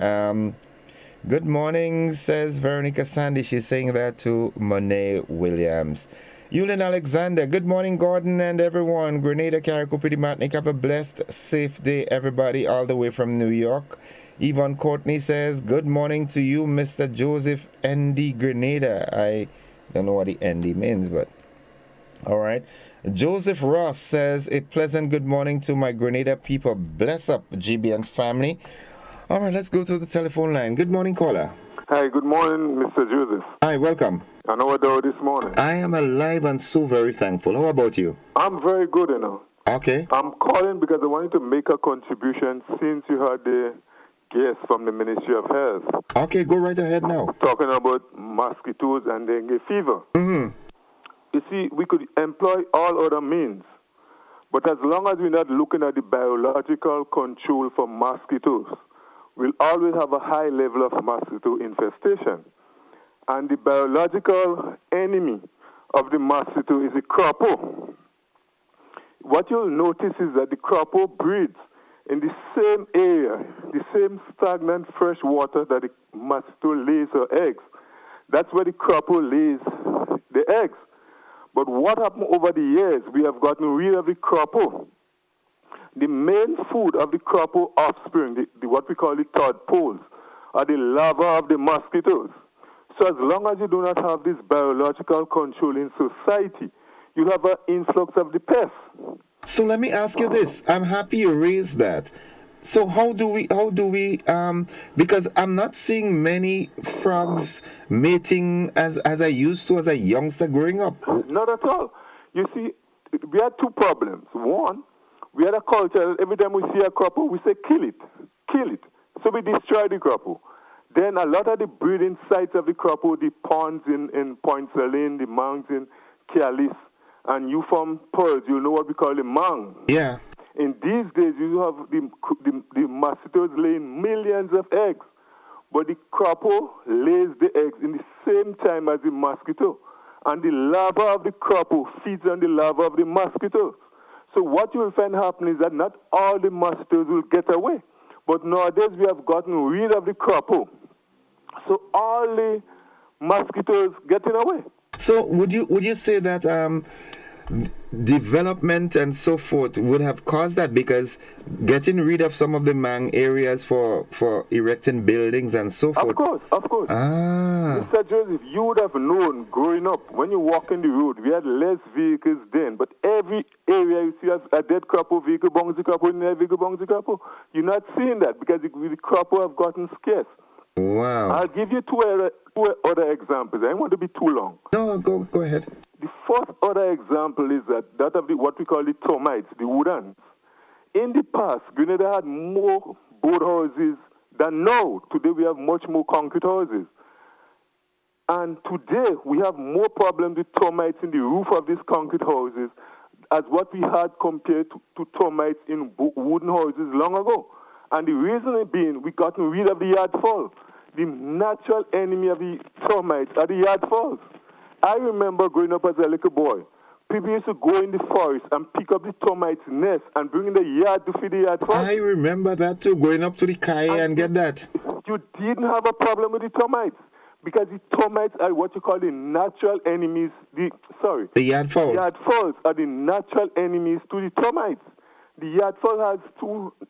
Good morning, says Veronica Sandy. She's saying that to Monet Williams. Yulin Alexander, good morning, Gordon and everyone. Grenada, Carriacou, Pretty Matnik, have a blessed, safe day, everybody, all the way from New York. Yvonne Courtney says, good morning to you, Mr. Joseph N.D. Grenada. I don't know what the N.D. means, but all right. Joseph Ross says, a pleasant good morning to my Grenada people. Bless up, GBN family. All right, let's go to the telephone line. Good morning, caller. Hi, good morning, Mr. Joseph. Hi, welcome. And how are you this morning? I am alive and so very thankful. How about you? I'm very good, you know. Okay. I'm calling because I wanted to make a contribution since you had the guest from the Ministry of Health. Okay, go right ahead now. Talking about mosquitoes and dengue fever. Mm-hmm. You see, we could employ all other means, but as long as we're not looking at the biological control for mosquitoes, we'll always have a high level of mosquito infestation. And the biological enemy of the mosquito is the crapo. What you'll notice is that the crapo breeds in the same area, the same stagnant fresh water that the mosquito lays her eggs. That's where the crapo lays the eggs. But what happened over the years, we have gotten rid of the crapo. The main food of the crapo offspring, what we call the tadpoles, are the larvae of the mosquitoes. So as long as you do not have this biological control in society, you have an influx of the pests. So let me ask you this. I'm happy you raised that. So how do we, because I'm not seeing many frogs mating as I used to as a youngster growing up. Not at all. You see, we had two problems. One, we had a culture, every time we see a crapo, we say, kill it. So we destroy the crapo. Then a lot of the breeding sites of the crapo, the ponds in Point Saline, the mounds in Kialis, and you from Pearls, you know what we call the mang. Yeah. In these days, you have the mosquitoes laying millions of eggs, but the crapo lays the eggs in the same time as the mosquito. And the larva of the crapo feeds on the larva of the mosquito. So what you will find happening is that not all the mosquitoes will get away. But nowadays we have gotten rid of the crapo. So all the mosquitoes getting away. So would you say that development and so forth would have caused that, because getting rid of some of the mang areas for erecting buildings and so forth? Of course. Mr. Joseph, you would have known growing up, when you walk in the road, we had less vehicles then, but every area you see a dead crapo vehicle, bongsi crapo, vehicle, bongsi crapo, you're not seeing that because the crapo have gotten scarce. Wow. I'll give you two other examples. I don't want to be too long. No, go ahead. The first other example is that of what we call the termites, the wood ants. In the past, Grenada had more board houses than now. Today we have much more concrete houses. And today, we have more problems with termites in the roof of these concrete houses as what we had compared to termites in wooden houses long ago. And the reason being, we gotten rid of the yard falls. The natural enemy of the termites are the yard falls. I remember growing up as a little boy. People used to go in the forest and pick up the termites' nest and bring in the yard to feed the yard falls. I remember that too, going up to the Kai and get that. You didn't have a problem with the termites because the termites are what you call the natural enemies. The yard fowl. The yard fowls are the natural enemies to the termites. The yard fowl has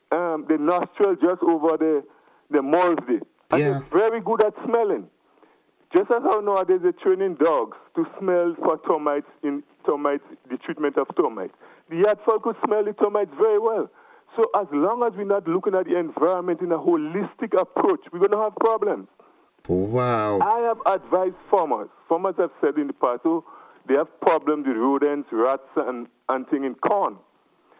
the nostril just over the mouth there. And they're very good at smelling. Just as how nowadays they're training dogs to smell for termites, the treatment of termites. The yard fowl could smell the termites very well. So as long as we're not looking at the environment in a holistic approach, we're going to have problems. Wow. I have advised farmers. Farmers have said in the past, they have problems with rodents, rats, and things in corn.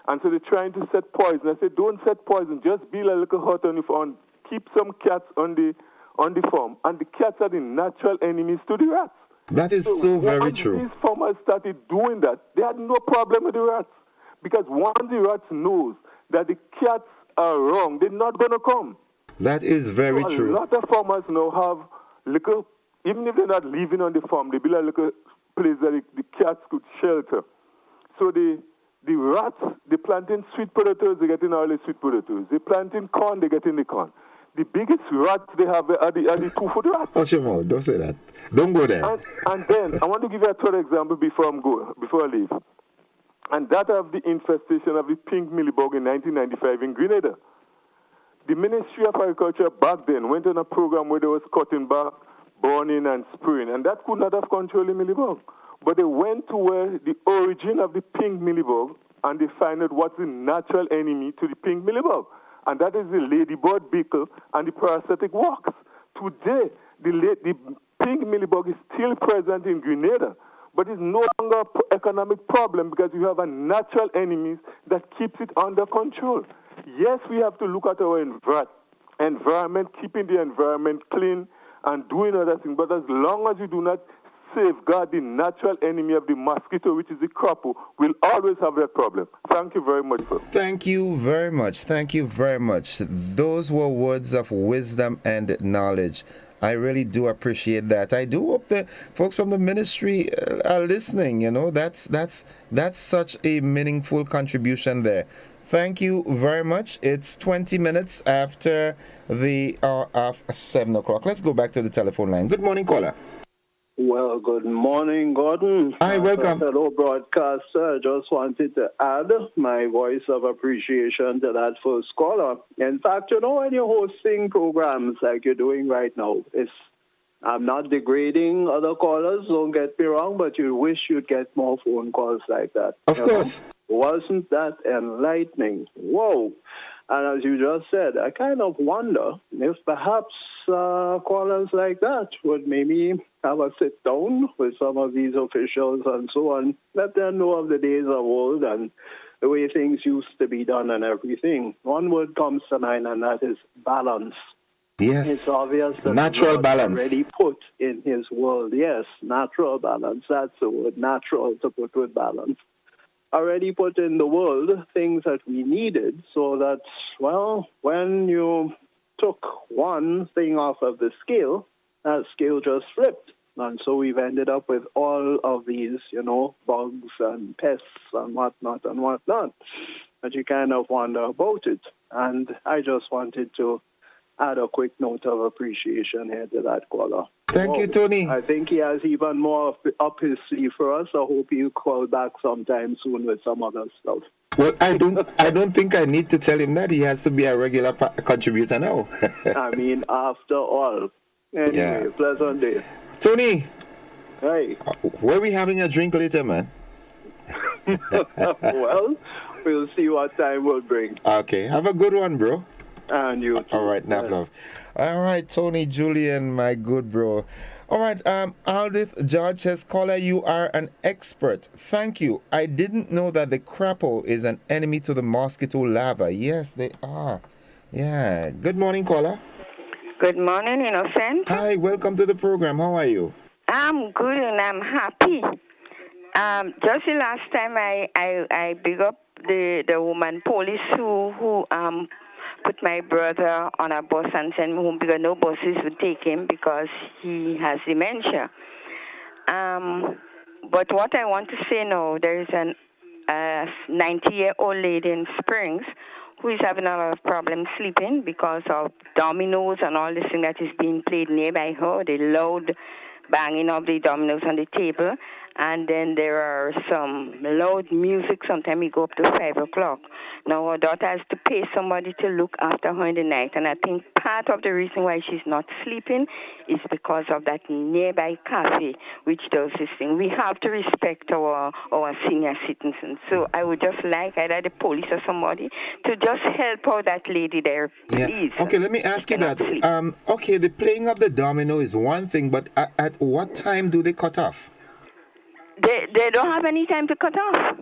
And so they're trying to set poison. I said, don't set poison. Just build a little hut on the farm. Keep some cats on the farm. And the cats are the natural enemies to the rats. That is so very true. These farmers started doing that, they had no problem with the rats. Because once the rats knows that the cats are wrong, they're not going to come. That is very true. A lot of farmers now have little, even if they're not living on the farm, they build a little place that the cats could shelter. So the rats, they planting sweet potatoes, they getting all the sweet potatoes. They planting corn, they getting the corn. The biggest rats they have are the 2-foot rats. Oh, Shemo, don't say that. Don't go there. And then, I want to give you a third example before I leave. And that of the infestation of the pink millibug in 1995 in Grenada. The Ministry of Agriculture back then went on a program where they was cutting back, burning, and spraying, and that could not have controlled the millibug. But they went to where the origin of the pink millibug, and they find out what's the natural enemy to the pink millibug, and that is the ladybird beetle and the parasitic wasps. Today, the pink millibug is still present in Grenada, but it's no longer an economic problem because you have a natural enemy that keeps it under control. Yes, we have to look at our environment, keeping the environment clean and doing other things, but as long as you do not safeguard the natural enemy of the mosquito, which is the crapper, we'll always have that problem. Thank you very much, sir. Thank you very much. Thank you very much. Those were words of wisdom and knowledge. I really do appreciate that. I do hope the folks from the ministry are listening. You know, that's such a meaningful contribution there. Thank you very much. It's 20 minutes after the hour of 7 o'clock. Let's go back to the telephone line. Good morning, caller. Well, good morning, Gordon. Hi, welcome. Hello, broadcaster. I just wanted to add my voice of appreciation to that first caller. In fact, you know, when you're hosting programs like you're doing right now, I'm not degrading other callers, don't get me wrong, but you wish you'd get more phone calls like that. Of course. Wasn't that enlightening? Whoa. And as you just said, I kind of wonder if perhaps callers like that would maybe have a sit down with some of these officials and so on, let them know of the days of old and the way things used to be done and everything. One word comes to mind, and that is balance. Yes. It's obvious that natural God balance already put in his world. Yes, natural balance. That's the word, natural to put with balance. Already put in the world things that we needed so that, well, when you took one thing off of the scale, that scale just flipped. And so we've ended up with all of these, you know, bugs and pests and whatnot. But you kind of wonder about it. And I just wanted to add a quick note of appreciation here to that caller. Thank you, Tony. I think he has even more up his sleeve for us. I hope he'll call back sometime soon with some other stuff. Well, I don't think I need to tell him that. He has to be a regular contributor now. I mean, after all. Anyway, pleasant day. Tony. Hey. Where are we having a drink later, man? Well, we'll see what time will bring. Okay. Have a good one, bro. And you too. All right, love. All right, Tony Julian, my good bro. All right, Aldith George says, caller, you are an expert. Thank you. I didn't know that the crapple is an enemy to the mosquito larva. Yes, they are. Yeah. Good morning, caller. Good morning, Innocent. Hi, welcome to the program. How are you? I'm good and I'm happy. Just the last time I big up the woman police who put my brother on a bus and sent me home because no buses would take him because he has dementia. But what I want to say now, there is a 90-year-old lady in Springs who is having a lot of problems sleeping because of dominoes and all this thing that is being played nearby her, the loud banging of the dominoes on the table. And then there are some loud music. Sometimes we go up to 5 o'clock. Now her daughter has to pay somebody to look after her in the night. And I think part of the reason why she's not sleeping is because of that nearby cafe which does this thing. We have to respect our senior citizens. So I would just like either the police or somebody to just help out that lady there, please. Yeah. Okay, let me ask you that. Okay, the playing of the domino is one thing, but at what time do they cut off? They don't have any time to cut off,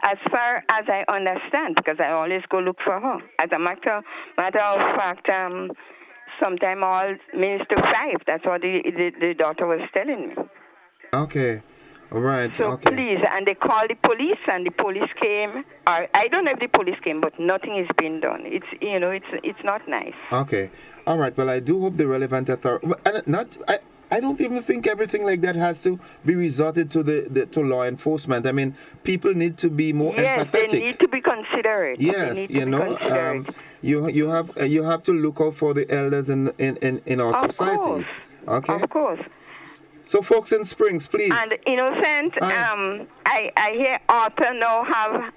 as far as I understand, because I always go look for her. As a matter of fact, sometime all minutes to 5. That's what the daughter was telling me. Okay. All right. So okay. please, and they called the police, and the police came. Or I don't know if the police came, but nothing is being done. It's not nice. Okay. All right. Well, I do hope the relevant authority. I don't even think everything like that has to be resorted to to law enforcement. I mean, people need to be more empathetic. Yes, they need to be considerate. Yes, you have to look out for the elders in our societies. Okay. Of course. So, folks in Springs, please. And Innocent, I hear Arthur now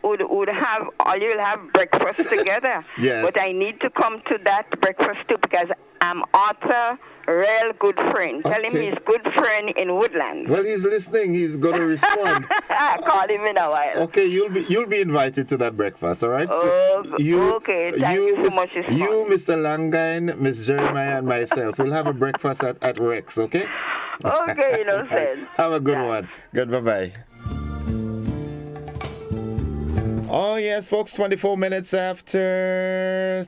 would have, or you'll have breakfast together. Yes. But I need to come to that breakfast too because I'm Arthur, real good friend. Tell him he's good friend in Woodland. Well, he's listening. He's going to respond. I'll call him in a while. Okay, you'll be invited to that breakfast, all right? Okay, thank you so much. You, Mr. Langine, Miss Jeremiah, and myself, we'll have a breakfast at Rex, okay? Okay, Innocent. Have a good one. Good, bye-bye. Oh, yes, folks, 24 minutes after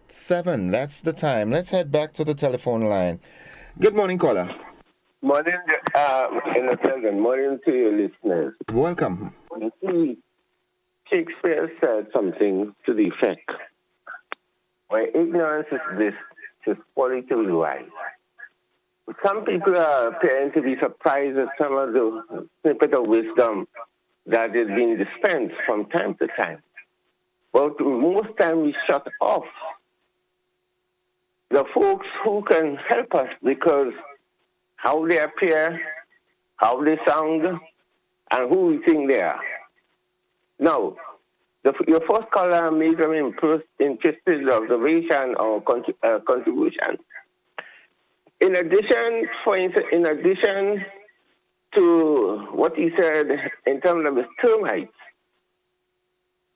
7. That's the time. Let's head back to the telephone line. Good morning, caller. Morning, Innocent, and morning to your listeners. Welcome. You see, Shakespeare said something to the effect, where ignorance is bliss, it is folly to be wise. Some people are appearing to be surprised at some of the snippet of wisdom that is being dispensed from time to time. But most time we shut off the folks who can help us because how they appear, how they sound, and who we think they are. Now, your first caller made an interesting observation or contribution. In addition to what he said in terms of his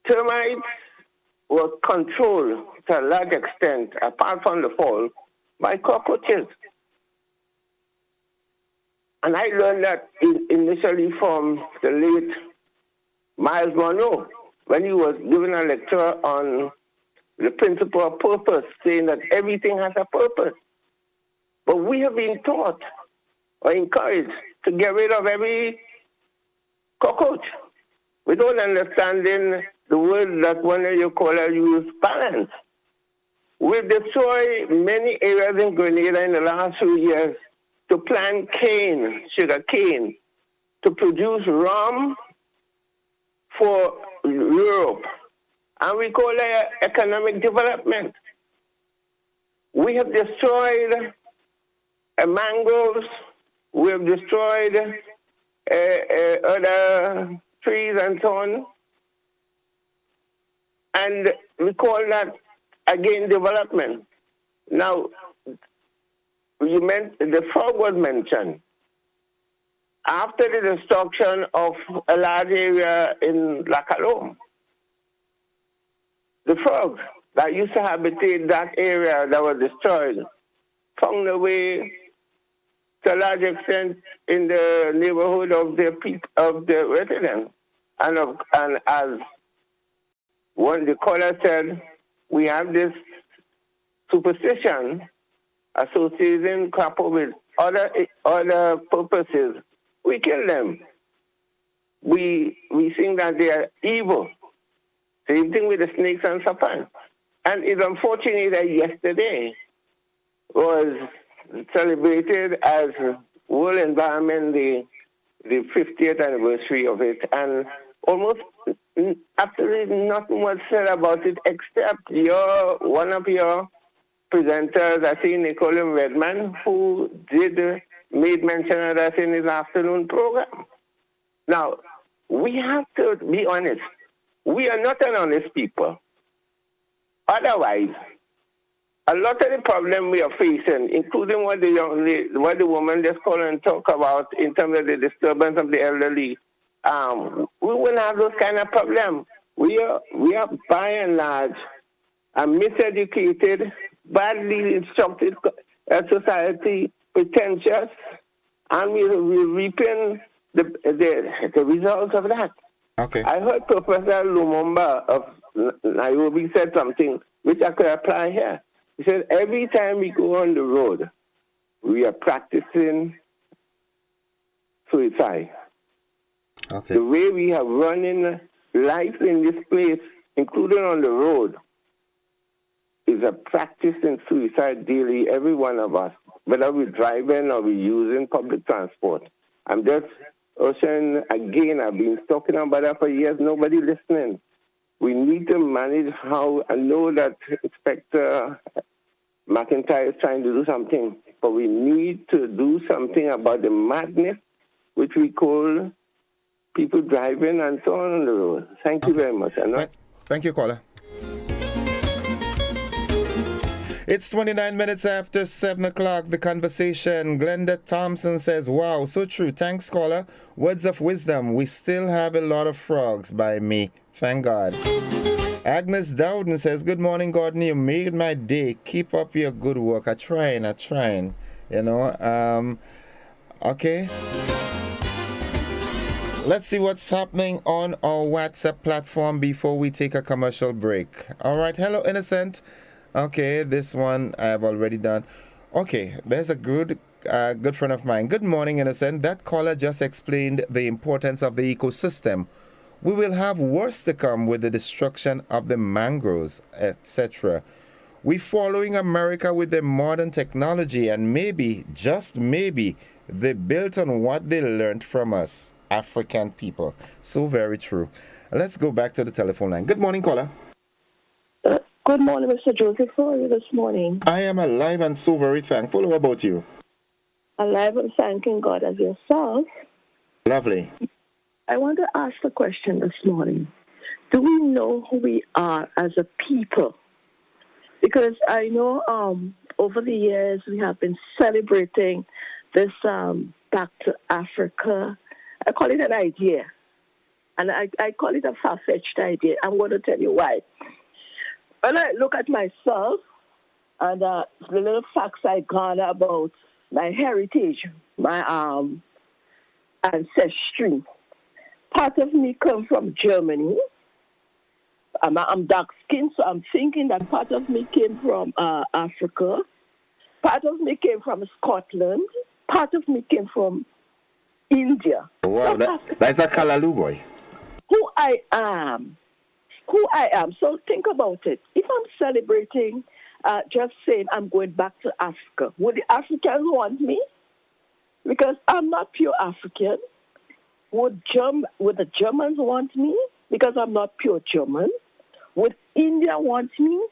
termites were controlled to a large extent, apart from the fall, by cockroaches. And I learned that initially from the late Miles Monroe, when he was giving a lecture on the principle of purpose, saying that everything has a purpose. But we have been taught or encouraged to get rid of every cockroach without understanding the word that one of your callers used, balance. We've destroyed many areas in Grenada in the last few years to plant sugar cane, to produce rum for Europe. And we call it economic development. We have destroyed mangroves, we have destroyed other trees and so on. And we call that, again, development. Now, the frog was mentioned. After the destruction of a large area in La Calome, the frogs that used to habitate that area that was destroyed found their way to a large extent in the neighborhood of the residents. And as one the caller said, we have this superstition associating copper with other purposes, we kill them. We think that they are evil. Same thing with the snakes and serpents. And it's unfortunate that yesterday was celebrated as World Environment Day, the 50th anniversary of it, and almost absolutely nothing was said about it except one of your presenters, I think Nicola Redman, who made mention of that in his afternoon program. Now, we have to be honest. We are not an honest people. Otherwise, a lot of the problem we are facing, including what the woman just called and talk about in terms of the disturbance of the elderly, we will have those kind of problems. We are by and large a miseducated, badly instructed society, pretentious, and we're reaping the results of that. Okay. I heard Professor Lumumba of Nairobi said something which I could apply here. He said, every time we go on the road, we are practicing suicide. Okay. The way we have running life in this place, including on the road, is a practice in suicide daily, every one of us, whether we're driving or we're using public transport. I'm just saying again, I've been talking about that for years, nobody listening. We need to manage how, I know that Inspector McIntyre is trying to do something, but we need to do something about the madness which we call people driving and so on the road. Thank you very much. Thank you, caller. It's 29 minutes after 7 o'clock. The conversation. Glenda Thompson says, wow, so true. Thanks, caller. Words of wisdom. We still have a lot of frogs by me. Thank God. Agnes Dowden says, good morning, Gordon. You made my day. Keep up your good work. I'm trying. You know, okay. Let's see what's happening on our WhatsApp platform before we take a commercial break. All right. Hello, Innocent. Okay, this one I have already done. Okay, there's a good friend of mine. Good morning, Innocent. That caller just explained the importance of the ecosystem. We will have worse to come with the destruction of the mangroves, etc. We're following America with their modern technology, and maybe, just maybe, they built on what they learned from us, African people. So very true. Let's go back to the telephone line. Good morning, caller. Good morning, Mr. Joseph. How are you this morning? I am alive and so very thankful. How about you? Alive and thanking God as yourself. Lovely. I want to ask a question this morning. Do we know who we are as a people? Because I know over the years we have been celebrating this Back to Africa. I call it an idea. And I call it a far-fetched idea. I'm going to tell you why. When I look at myself and the little facts I garner about my heritage, my ancestry, part of me comes from Germany. I'm dark-skinned, so I'm thinking that part of me came from Africa. Part of me came from Scotland. Part of me came from India. Wow, that's a Kalalu boy. Who I am. So think about it. If I'm celebrating, just saying I'm going back to Africa, would the Africans want me? Because I'm not pure African. Would the Germans want me? Because I'm not pure German. Would India want me?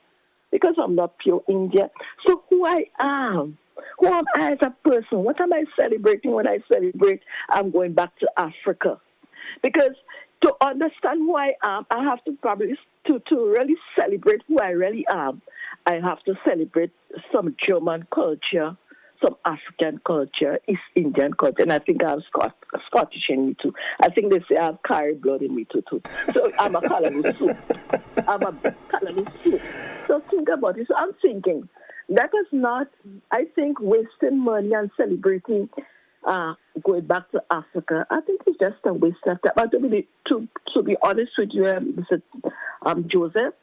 Because I'm not pure Indian. So who I am? Who am I as a person? What am I celebrating when I celebrate I'm going back to Africa? Because to understand who I am, I have to probably, to really celebrate who I really am, I have to celebrate some German culture, some African culture, East Indian culture, and I think I have Scottish in me too. I think they say I have Carib blood in me too. So I'm a Kalaloo soup. So think about it. So I'm thinking, that is not, I think, wasting money and celebrating going back to Africa. I think it's just a waste of time. But to be honest with you, Mr. Joseph,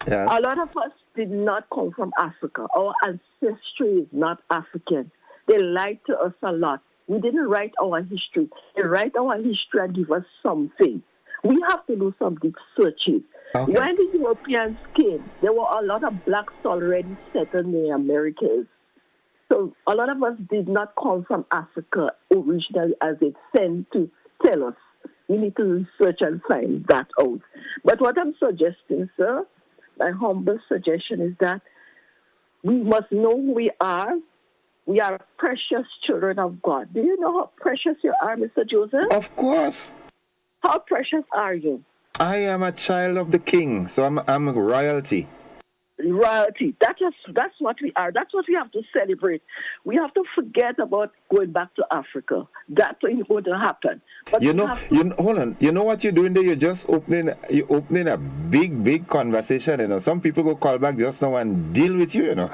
yes. A lot of us did not come from Africa. Our ancestry is not African. They lied to us a lot. We didn't write our history. They write our history and give us something. We have to do some deep searches. Okay. When the Europeans came, there were a lot of blacks already settled in the Americas. So a lot of us did not come from Africa originally as it's sent to tell us. We need to research and find that out. But what I'm suggesting, sir, my humble suggestion is that we must know who we are. We are precious children of God. Do you know how precious you are, Mr. Joseph? Of course. How precious are you? I am a child of the King, so I'm royalty. Royalty. That's what we are. That's what we have to celebrate. We have to forget about going back to Africa. That ain't going to happen. But hold on. You know what you're doing there? You're just opening a big conversation. You know, some people go call back just now and deal with you. You know.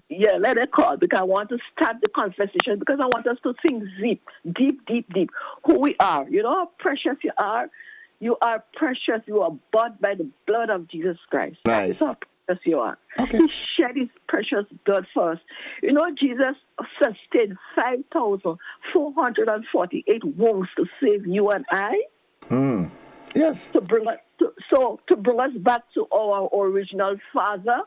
Yeah, let it call because I want to start the conversation because I want us to think deep. Who we are. You know how precious you are. You are precious. You are bought by the blood of Jesus Christ. Nice. That's how precious you are. Okay. He shed his precious blood for us. You know, Jesus sustained 5,448 wounds to save you and I. Yes. To bring us back to our original Father.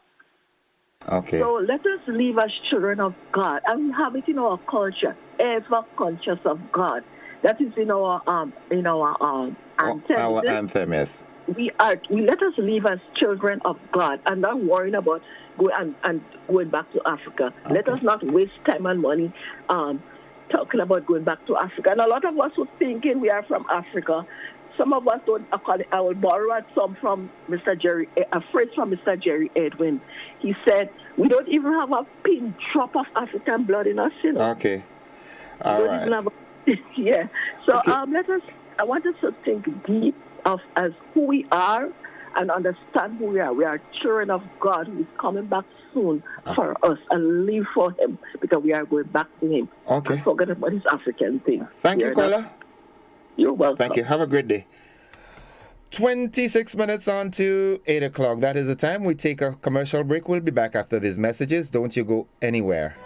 Okay. So let us live as children of God, and we have it in our culture, ever conscious of God. That is in our anthem. Our anthem, yes. We let us live as children of God and not worrying about going back to Africa. Okay. Let us not waste time and money talking about going back to Africa. And a lot of us were thinking we are from Africa. Some of us don't. I will borrow some from a phrase from Mr. Jerry Edwin. He said, "We don't even have a pin drop of African blood in us." You know? Okay. All right. Yeah. So okay. I want us to think deep as who we are and understand who we are. We are children of God who is coming back soon for us and live for Him because we are going back to Him. Okay. And forget about this African thing. Thank you, caller. You're welcome. Thank you. Have a great day. 26 minutes on to 8 o'clock. That is the time. We take a commercial break. We'll be back after these messages. Don't you go anywhere.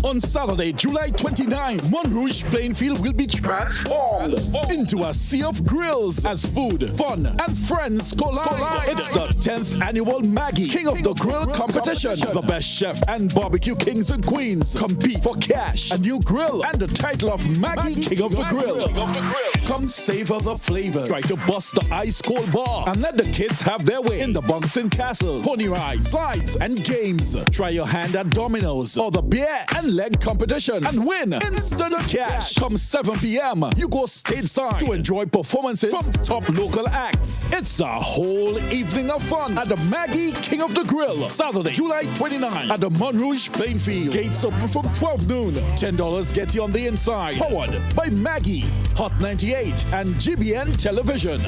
On Saturday, July 29th, Montrouge Plainfield will be transformed into a sea of grills as food, fun, and friends collide. It's the 10th annual Maggie King of the Grill competition. The best chef and barbecue kings and queens compete for cash, a new grill, and the title of Maggie King of the Grill. Come savor the flavors. Try to bust the ice cold bar and let the kids have their way in the bunks and castles, pony rides, slides, and games. Try your hand at dominoes or the beer and leg competition and win instant cash. Come 7 p.m. you go stateside to enjoy performances from top local acts. It's a whole evening of fun at the Maggie King of the Grill. Saturday, July 29 at the Montrouge Plainfield. Gates open from 12 noon. $10 get you on the inside. Powered by Maggie, Hot 98, and GBN Television.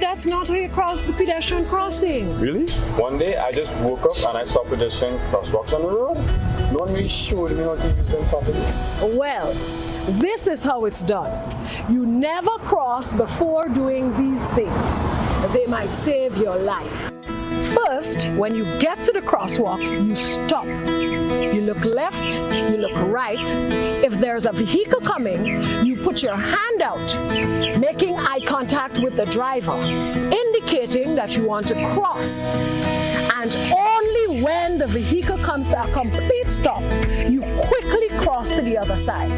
That's not how you cross the pedestrian crossing. Really? One day I just woke up and I saw pedestrian crosswalks on the road. No one really showed me how to use them properly. Well, this is how it's done. You never cross before doing these things. They might save your life. First, when you get to the crosswalk, you stop. You look left, you look right. If there's a vehicle coming, you put your hand out, making eye contact with the driver, indicating that you want to cross. And only when the vehicle comes to a complete stop, you quickly cross to the other side.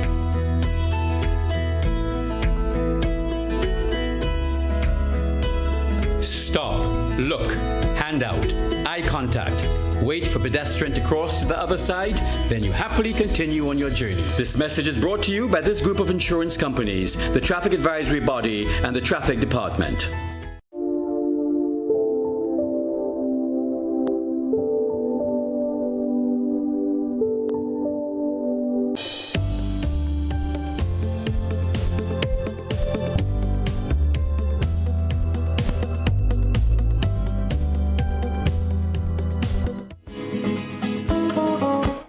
Look, hand out, eye contact. Wait for pedestrian to cross to the other side, then you happily continue on your journey. This message is brought to you by this group of insurance companies, the Traffic Advisory Body, and the Traffic Department.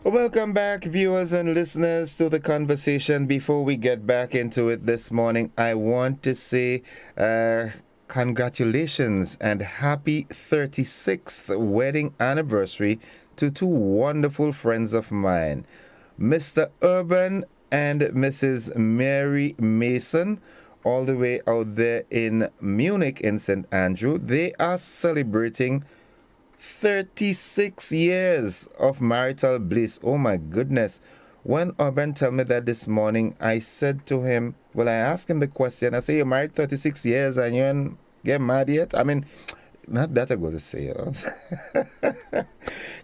Welcome back, viewers and listeners, to the conversation. Before we get back into it this morning, I want to say congratulations and happy 36th wedding anniversary to two wonderful friends of mine, Mr. Urban and Mrs. Mary Mason, all the way out there in Munich in St. Andrew. They are celebrating 36 years of marital bliss. Oh my goodness. When Urban told me that this morning, I said to him, well, I asked him the question. I say, you're married 36 years and you ain't get married yet? I mean, not that I go to say. You know?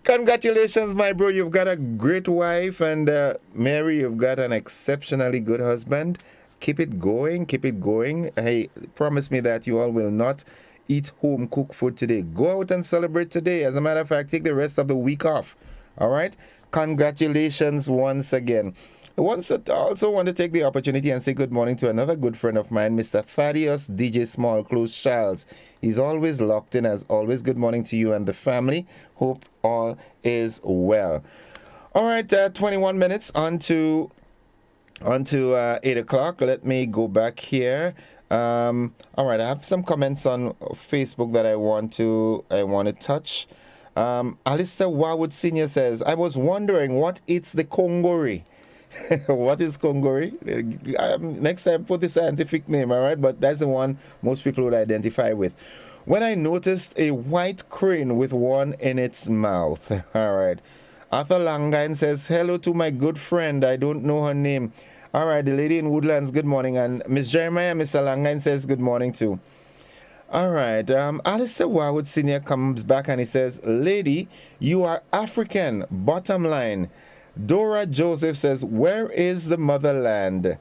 Congratulations, my bro. You've got a great wife. And Mary, you've got an exceptionally good husband. Keep it going. Keep it going. Hey, promise me that you all will not eat home cooked food today. Go out and celebrate today. As a matter of fact, take the rest of the week off. All right? Congratulations once again. I also want to take the opportunity and say good morning to another good friend of mine, Mr. Thaddeus DJ Small Clothes Charles. He's always locked in, as always. Good morning to you and the family. Hope all is well. All right, 21 minutes on to 8 o'clock. Let me go back here. All right, I have some comments on Facebook that I want to touch. Alistair Warwood Sr. says, I was wondering what it's the Congori. What is Congori? Next time put the scientific name, all right? But that's the one most people would identify with. When I noticed a white crane with one in its mouth. All right. Arthur Langine says, hello to my good friend. I don't know her name. All right, the lady in Woodlands, good morning. And Miss Jeremiah, Mr. Langine says good morning too. All right, Alistair Warwood Sr. comes back and he says, lady, you are African, bottom line. Dora Joseph says, where is the motherland?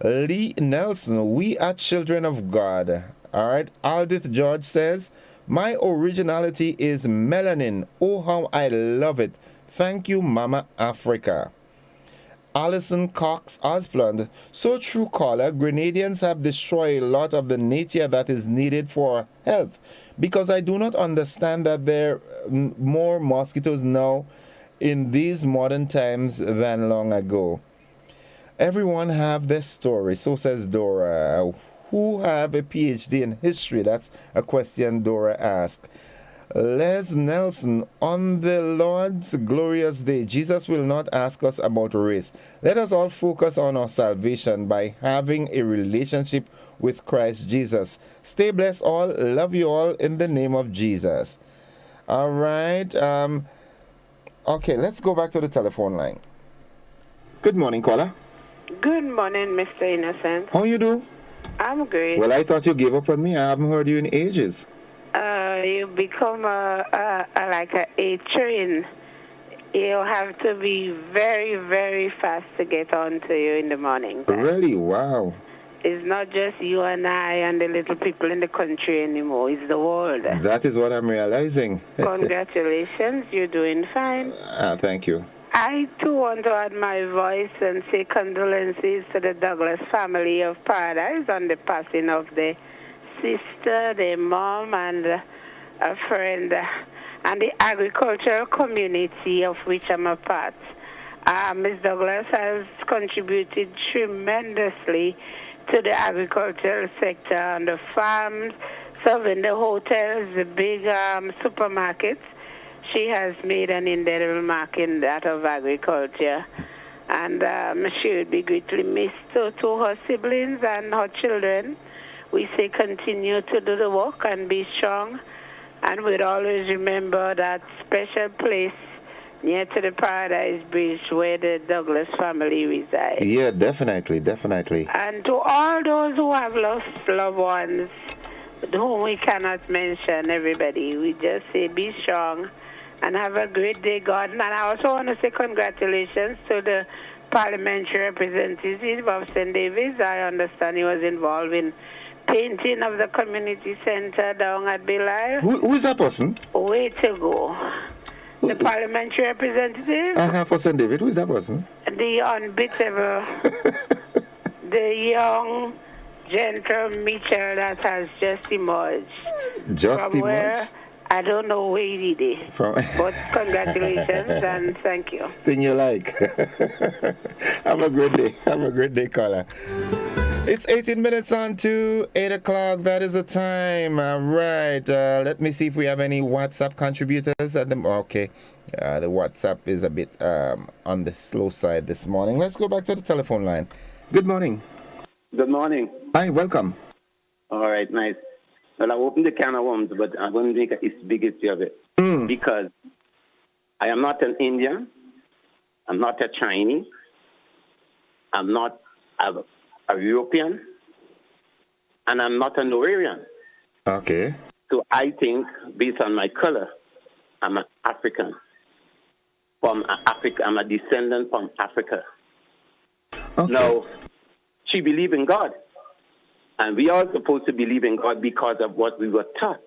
Lee Nelson, we are children of God. All right, Aldith George says, my originality is melanin. Oh, how I love it. Thank you, Mama Africa. Alison Cox Osplund, so true caller, Grenadians have destroyed a lot of the nature that is needed for health, because I do not understand that there are more mosquitoes now in these modern times than long ago. Everyone have their story, so says Dora. Who have a PhD in history? That's a question Dora asked. Les Nelson, on the Lord's glorious day, Jesus will not ask us about race. Let us all focus on our salvation by having a relationship with Christ Jesus. Stay blessed all. Love you all in the name of Jesus. All right. Okay, let's go back to the telephone line. Good morning, caller. Good morning, Mr. Innocent. How you do? I'm great. Well, I thought you gave up on me. I haven't heard you in ages. You become like a train. You have to be very, very fast to get on to you in the morning. Really? Wow. It's not just you and I and the little people in the country anymore. It's the world. That is what I'm realizing. Congratulations. You're doing fine. Thank you. I, too, want to add my voice and say condolences to the Douglas family of Paradise on the passing of the sister, their mom, and a friend, and the agricultural community of which I'm a part. Ms. Douglas has contributed tremendously to the agricultural sector on the farms, serving the hotels, the big supermarkets. She has made an indelible mark in that of agriculture. And she would be greatly missed to her siblings and her children. We say continue to do the work and be strong. And we'd always remember that special place near to the Paradise Bridge where the Douglas family resides. Yeah, definitely, definitely. And to all those who have lost loved ones, whom we cannot mention, everybody. We just say be strong and have a great day, God. And I also want to say congratulations to the parliamentary representative of St. David's. I understand he was involved in painting of the community center down at Belial. Who is that person? Way to go. The parliamentary representative, For St. David. Who is that person? the unbeatable, the young, gentle Mitchell that has just emerged. From where I don't know where he did it. But congratulations and thank you. Thing you like. Have a great day. Have a great day, caller. It's 18 minutes on to 8 o'clock. That is the time. All right. Let me see if we have any WhatsApp contributors. Okay. The WhatsApp is a bit on the slow side this morning. Let's go back to the telephone line. Good morning. Good morning. Hi, welcome. All right, nice. Well, I opened the can of worms, but I'm going to make a big issue of it. Because I am not an Indian. I'm not a Chinese. I'm not a European. And I'm not a Norwegian. Okay. So I think, based on my color, I'm an African. From Africa, I'm a descendant from Africa. Okay. Now, she believes in God. And we are supposed to believe in God because of what we were taught.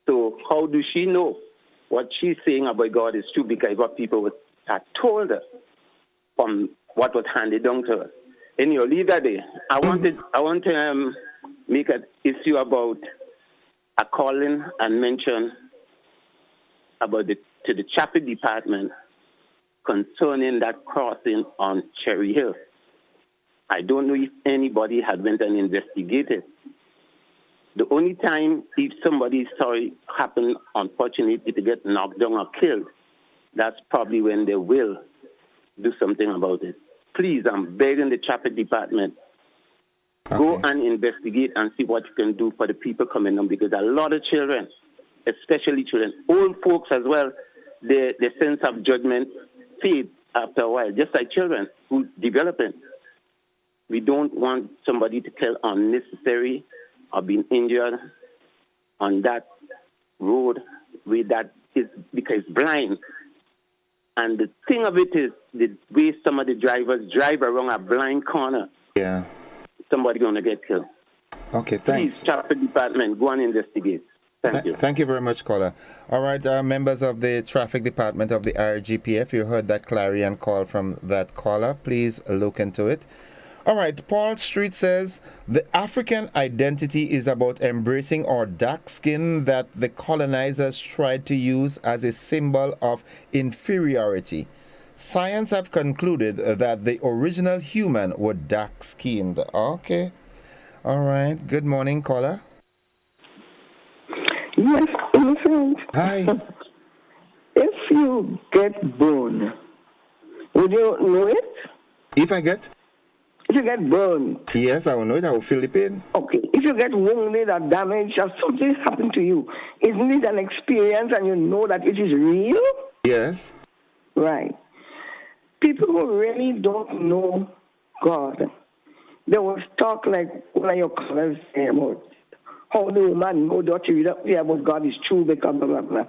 So how do she know what she's saying about God is true? Because what people had told her from what was handed down to her. Anyhow, leave that there. I want to make an issue about a calling and mention about to the traffic department concerning that crossing on Cherry Hill. I don't know if anybody had went and investigated. The only time if somebody saw it happen, unfortunately, to get knocked down or killed, that's probably when they will do something about it. Please, I'm begging the traffic department, go and investigate and see what you can do for the people coming down, because a lot of children, especially children, old folks as well, their sense of judgment fades after a while, just like children who developing. We don't want somebody to kill unnecessary or being injured on that road where that is because it's blind. And the thing of it is the way some of the drivers drive around a blind corner. Yeah. Somebody going to get killed. Okay, thanks. Please, traffic department, go and investigate. Thank you. Thank you very much, caller. All right, members of the traffic department of the RGPF, you heard that clarion call from that caller. Please look into it. All right, Paul Street says, the African identity is about embracing our dark skin that the colonizers tried to use as a symbol of inferiority. Science have concluded that the original human were dark-skinned. Okay. All right. Good morning, caller. Yes, innocent. Hi. If you get burned, would you know it? If I get? If you get burned. Yes, I will know it. I will feel the pain. Okay. If you get wounded or damaged or something happened to you, isn't it an experience and you know that it is real? Yes. Right. People who really don't know God, they will talk like one of your colleagues say about how the woman know that you don't hear about God is true because blah, blah, blah.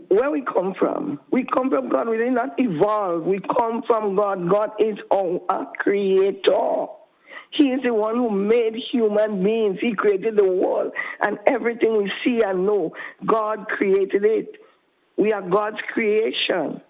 Where we come from God. We did not evolve. We come from God. God is our creator. He is the one who made human beings. He created the world and everything we see and know. God created it. We are God's creation.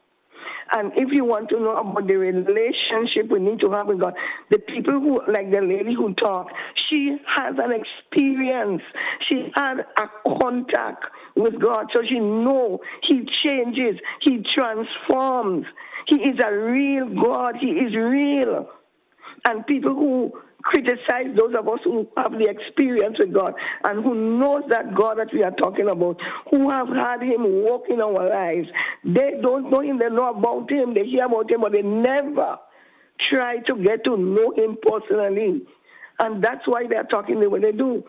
And if you want to know about the relationship we need to have with God, the people who, like the lady who talked, she has an experience. She had a contact with God. So she knows He changes. He transforms. He is a real God. He is real. And people who criticize those of us who have the experience with God and who knows that God that we are talking about, who have had Him walk in our lives, they don't know Him, they know about Him, they hear about Him, but they never try to get to know Him personally. And that's why they are talking the way they do.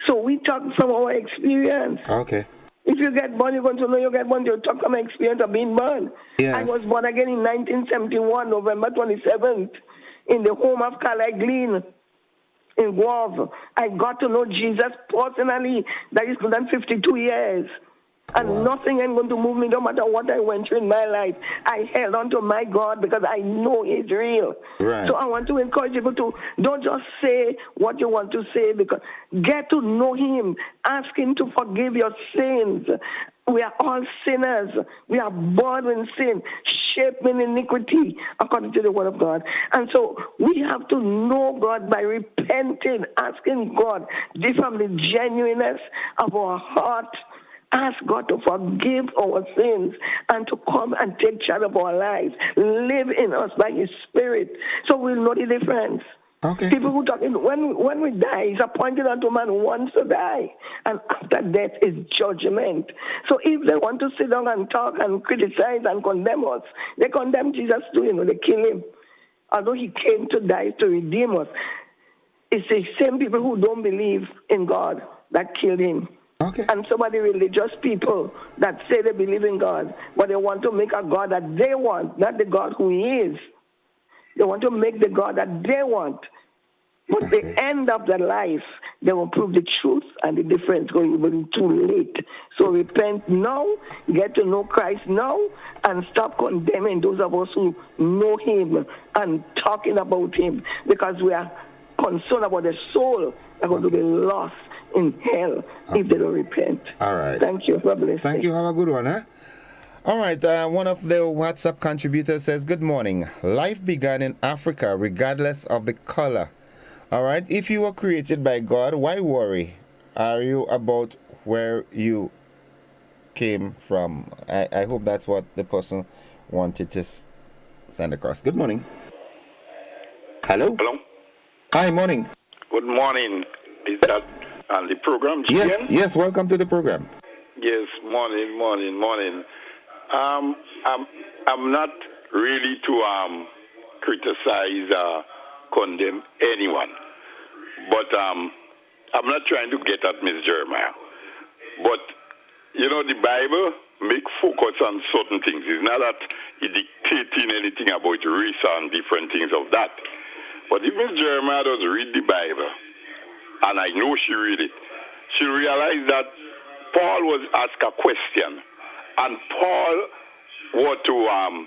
So we talk from our experience. Okay. If you get born, you're going to know you get born. You talk from my experience of being born. Yes. I was born again in 1971, November 27th, in the home of Carlisle Glen. in Guelph. I got to know Jesus personally. That is more than 52 years. And nothing ain't going to move me no matter what I went through in my life. I held on to my God because I know He's real. Right. So I want to encourage people to don't just say what you want to say, because get to know Him. Ask Him to forgive your sins. We are all sinners. We are born in sin, shaped in iniquity, according to the Word of God. And so we have to know God by repenting, asking God from the genuineness of our heart. Ask God to forgive our sins and to come and take charge of our lives. Live in us by His Spirit, so we'll know the difference. Okay. People who talk, when we die, it's appointed unto man once to die, and after death is judgment. So if they want to sit down and talk and criticize and condemn us, they condemn Jesus too. They kill Him, although He came to die to redeem us. It's the same people who don't believe in God that killed Him. Okay. And some of the religious people that say they believe in God, but they want to make a God that they want, not the God who He is. They want to make the God that they want. But at the end of their life, they will prove the truth, and the difference going to be too late. So repent now, get to know Christ now, and stop condemning those of us who know Him and talking about Him, because we are concerned about the soul that are going to be lost in hell if they don't repent. All right. Thank you. God bless. Thank you. Have a good one, huh? All right. One of the WhatsApp contributors says, good morning. Life began in Africa regardless of the color. All right. If you were created by God, why worry? Are you about where you came from? I hope that's what the person wanted to send across. Good morning. Hello? Hello? Hi, morning. Good morning. Is that on the program, GN? Yes, welcome to the program. Yes, morning. I'm not really to criticize, condemn anyone, but I'm not trying to get at Miss Jeremiah. But the Bible make focus on certain things. It's not that it dictating anything about race and different things of that. But if Miss Jeremiah does read the Bible, and I know she read it, she realized that Paul was asked a question, and Paul was to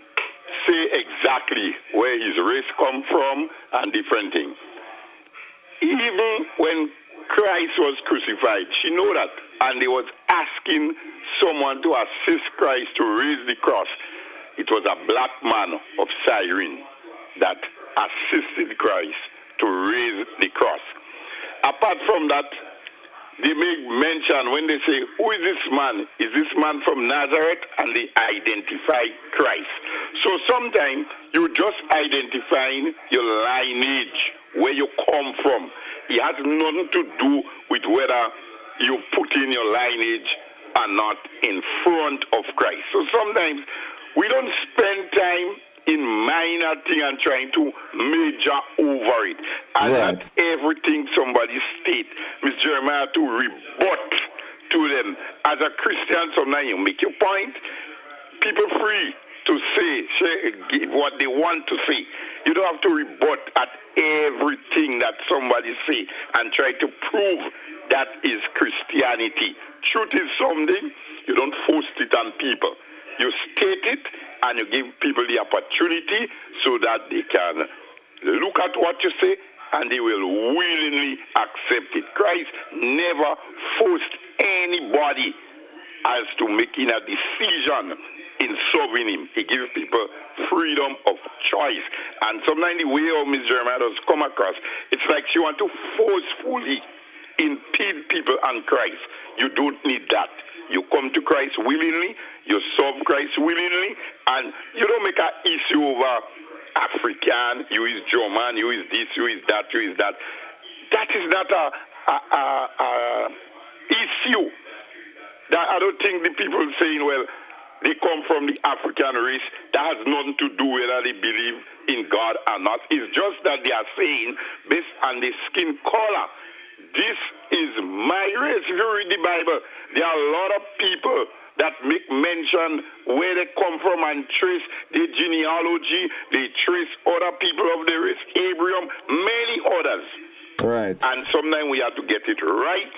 say exactly where his race come from and different things. Even when Christ was crucified, she knew that, and they was asking someone to assist Christ to raise the cross. It was a black man of Cyrene that assisted Christ to raise the cross. Apart from that, they make mention when they say, who is this man? Is this man from Nazareth? And they identify Christ. So sometimes you just identifying your lineage, where you come from. It has nothing to do with whether you put in your lineage or not in front of Christ. So sometimes we don't spend time in minor thing and trying to major over it. And that's everything somebody state. Ms. Jeremiah to rebut to them. As a Christian, sometimes you make your point. People free to say what they want to say. You don't have to rebut at everything that somebody say and try to prove that is Christianity. Truth is something, you don't force it on people. You state it, and you give people the opportunity so that they can look at what you say and they will willingly accept it. Christ never forced anybody as to making a decision in serving Him. He gives people freedom of choice. And sometimes the way how Ms. Jeremiah does come across, it's like she wants to forcefully impede people on Christ. You don't need that. You come to Christ willingly, you serve Christ willingly, and you don't make an issue over African, you is German, you is this, you is that, you is that. That is not a issue. That I don't think the people saying, well, they come from the African race, that has nothing to do whether they believe in God or not. It's just that they are saying, based on the skin color, this is my race. If you read the Bible, there are a lot of people that make mention where they come from and trace their genealogy. They trace other people of the race, Abraham, many others. Right. Right. And sometimes we have to get it right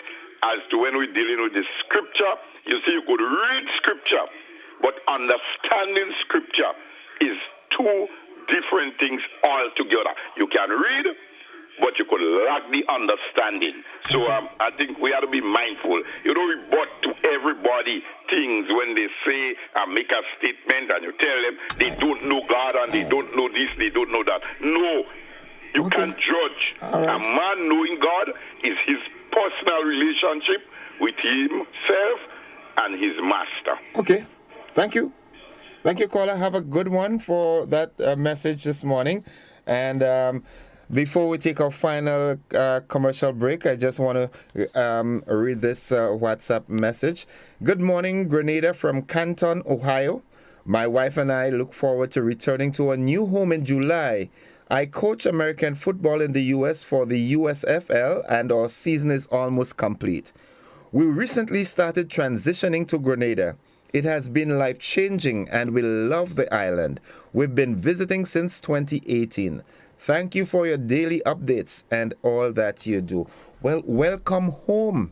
as to when we're dealing with the scripture. You see, you could read scripture, but understanding scripture is two different things altogether. You can read, but you could lack the understanding. So I think we have to be mindful. You don't rebut to everybody things when they say and make a statement and you tell them they don't know God and they don't know this, they don't know that. No, you can't judge. Right. A man knowing God is his personal relationship with himself and his master. Okay. Thank you. Thank you, caller. Have a good one for that message this morning. And before we take our final commercial break, I just want to read this WhatsApp message. Good morning, Grenada from Canton, Ohio. My wife and I look forward to returning to a new home in July. I coach American football in the U.S. for the USFL, and our season is almost complete. We recently started transitioning to Grenada. It has been life-changing, and we love the island. We've been visiting since 2018. Thank you for your daily updates and all that you do. Well, welcome home,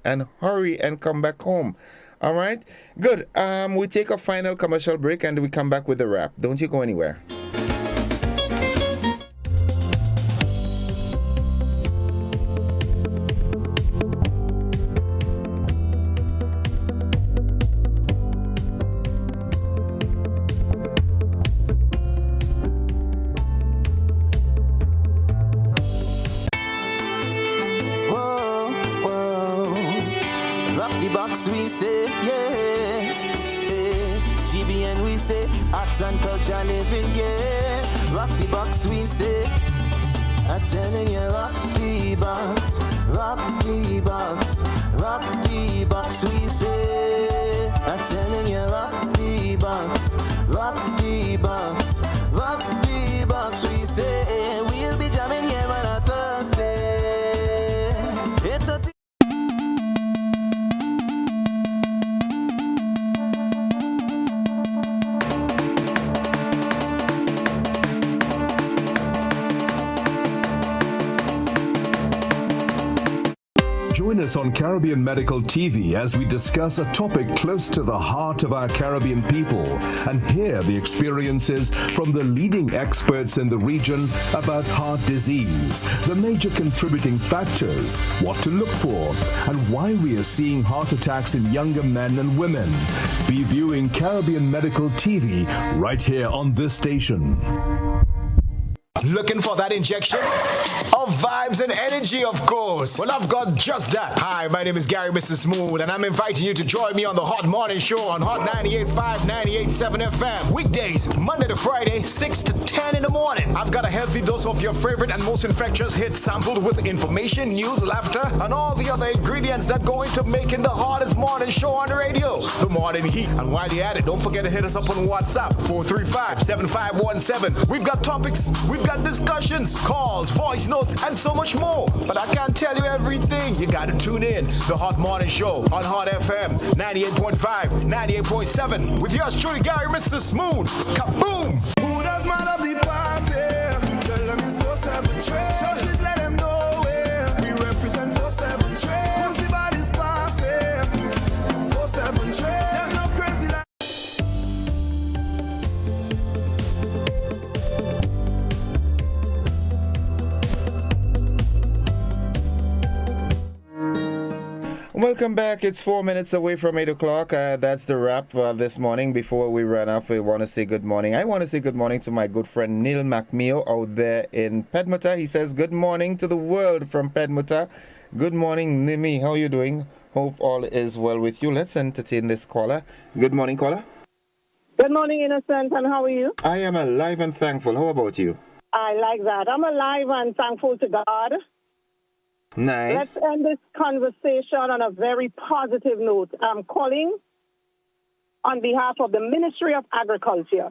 and hurry and come back home. All right? Good. We take a final commercial break, and we come back with the wrap. Don't you go anywhere. We say, yeah, GBN we say, arts and culture living, yeah. Rock the box we say, I'm telling you, rock the box, rock the box, rock the box we say, I'm telling you, rock the box, rock the box, rock the box we say, we'll be jamming here on a Thursday. It's a Join us on Caribbean Medical TV as we discuss a topic close to the heart of our Caribbean people and hear the experiences from the leading experts in the region about heart disease, the major contributing factors, what to look for, and why we are seeing heart attacks in younger men and women. Be viewing Caribbean Medical TV right here on this station. Looking for that injection of vibes and energy, of course? Well, I've got just that. Hi, my name is Gary, Mr. Smooth, and I'm inviting you to join me on the Hot Morning Show on Hot 98.5, 98.7 FM. Weekdays, Monday to Friday, 6 to 10 in the morning. I've got a healthy dose of your favorite and most infectious hits sampled with information, news, laughter, and all the other ingredients that go into making the hottest morning show on the radio. The Morning Heat. And while you're at it, don't forget to hit us up on WhatsApp, 435-7517. We've got topics, we've got discussions, calls, voice notes, and so much more. But I can't tell you everything. You gotta tune in. The Hot Morning Show on Hot FM 98.5, 98.7 with yours truly, Gary, Mr. Smooth. Kaboom! Who does man of the party? Tell them it's 4-7 trade. Shout it, let them know where we represent 4-7 trade. Who's the body's passing? 4-7 trade. Them no crazy like Welcome back. It's 4 minutes away from 8 o'clock. That's the wrap this morning. Before we run off, we want to say good morning. I want to say good morning to my good friend Neil McMeo out there in Pedmota. He says good morning to the world from Pedmota. Good morning, Nimi. How are you doing? Hope all is well with you. Let's entertain this caller. Good morning, caller. Good morning, Innocent, and how are you? I am alive and thankful. How about you? I like that. I'm alive and thankful to God. Nice. Let's end this conversation on a very positive note. I'm calling on behalf of the Ministry of Agriculture.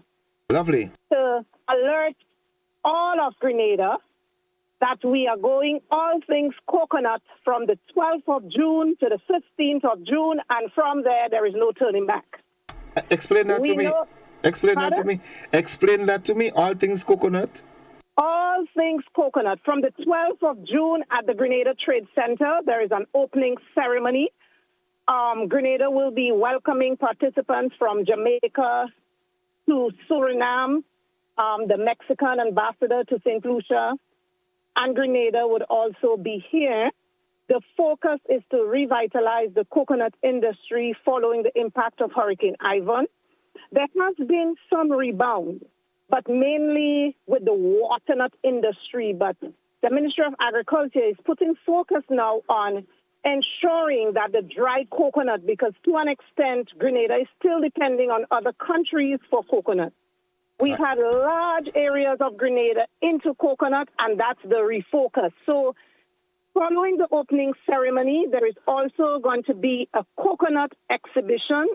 Lovely. To alert all of Grenada that we are going all things coconut from the 12th of June to the 15th of June, and from there is no turning back. Explain that to me. Explain that to me. Explain that to me. All things coconut. All all things coconut. From the 12th of June at the Grenada Trade Center, there is an opening ceremony. Grenada will be welcoming participants from Jamaica to Suriname, the Mexican ambassador to St. Lucia, and Grenada would also be here. The focus is to revitalize the coconut industry following the impact of Hurricane Ivan. There has been some rebound, but mainly with the waternut industry. But the Ministry of Agriculture is putting focus now on ensuring that the dry coconut, because to an extent, Grenada is still depending on other countries for coconut. We've had large areas of Grenada into coconut, and that's the refocus. So following the opening ceremony, there is also going to be a coconut exhibition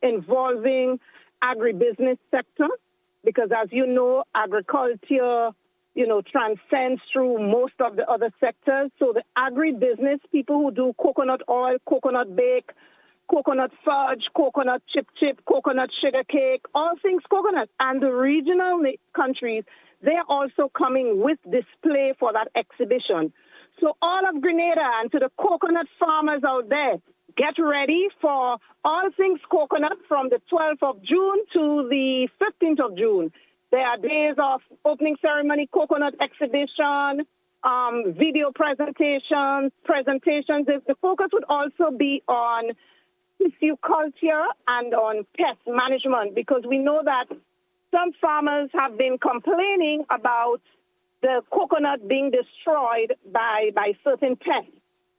involving agribusiness sector, because as you know, agriculture, transcends through most of the other sectors. So the agribusiness, people who do coconut oil, coconut bake, coconut fudge, coconut chip, coconut sugar cake, all things coconut. And the regional countries, they're also coming with display for that exhibition. So all of Grenada and to the coconut farmers out there, get ready for all things coconut from the 12th of June to the 15th of June. There are days of opening ceremony, coconut exhibition, video presentations. The focus would also be on tissue culture and on pest management, because we know that some farmers have been complaining about the coconut being destroyed by certain pests.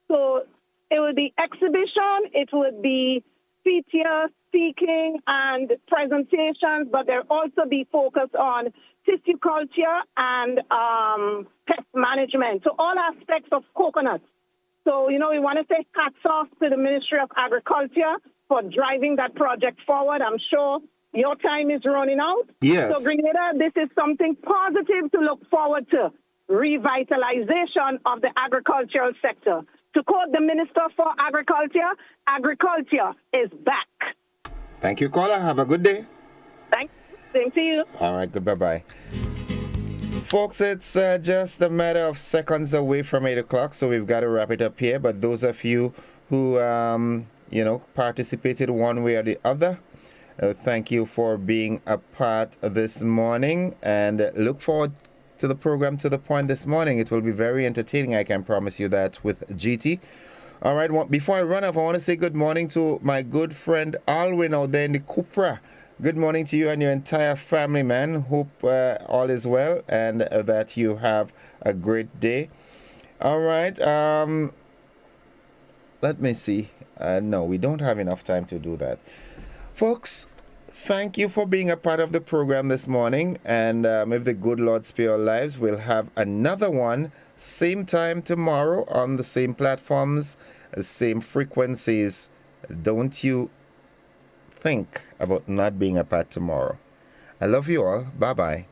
So it would be exhibition, it would be feature, speaking, and presentations, but there also be focused on tissue culture and pest management. So all aspects of coconut. So, we want to say hats off to the Ministry of Agriculture for driving that project forward. I'm sure your time is running out. Yes. So, Grenada, this is something positive to look forward to. Revitalization of the agricultural sector. To quote the Minister for Agriculture, agriculture is back. Thank you, caller. Have a good day. Thanks. Same to you. All right, bye-bye. Folks, it's just a matter of seconds away from 8 o'clock, so we've got to wrap it up here. But those of you who, participated one way or the other, thank you for being a part this morning, and look forward to the program To The Point this morning. It will be very entertaining, I can promise you that, with GT. All right, before I run off, I want to say good morning to my good friend Alwyn out there in the Cupra. Good morning to you and your entire family, man. Hope all is well and that you have a great day. All right. Let me see. No, we don't have enough time to do that. Folks, thank you for being a part of the program this morning. And if the good Lord spare your lives, we'll have another one same time tomorrow on the same platforms, same frequencies. Don't you think about not being a part tomorrow. I love you all. Bye-bye.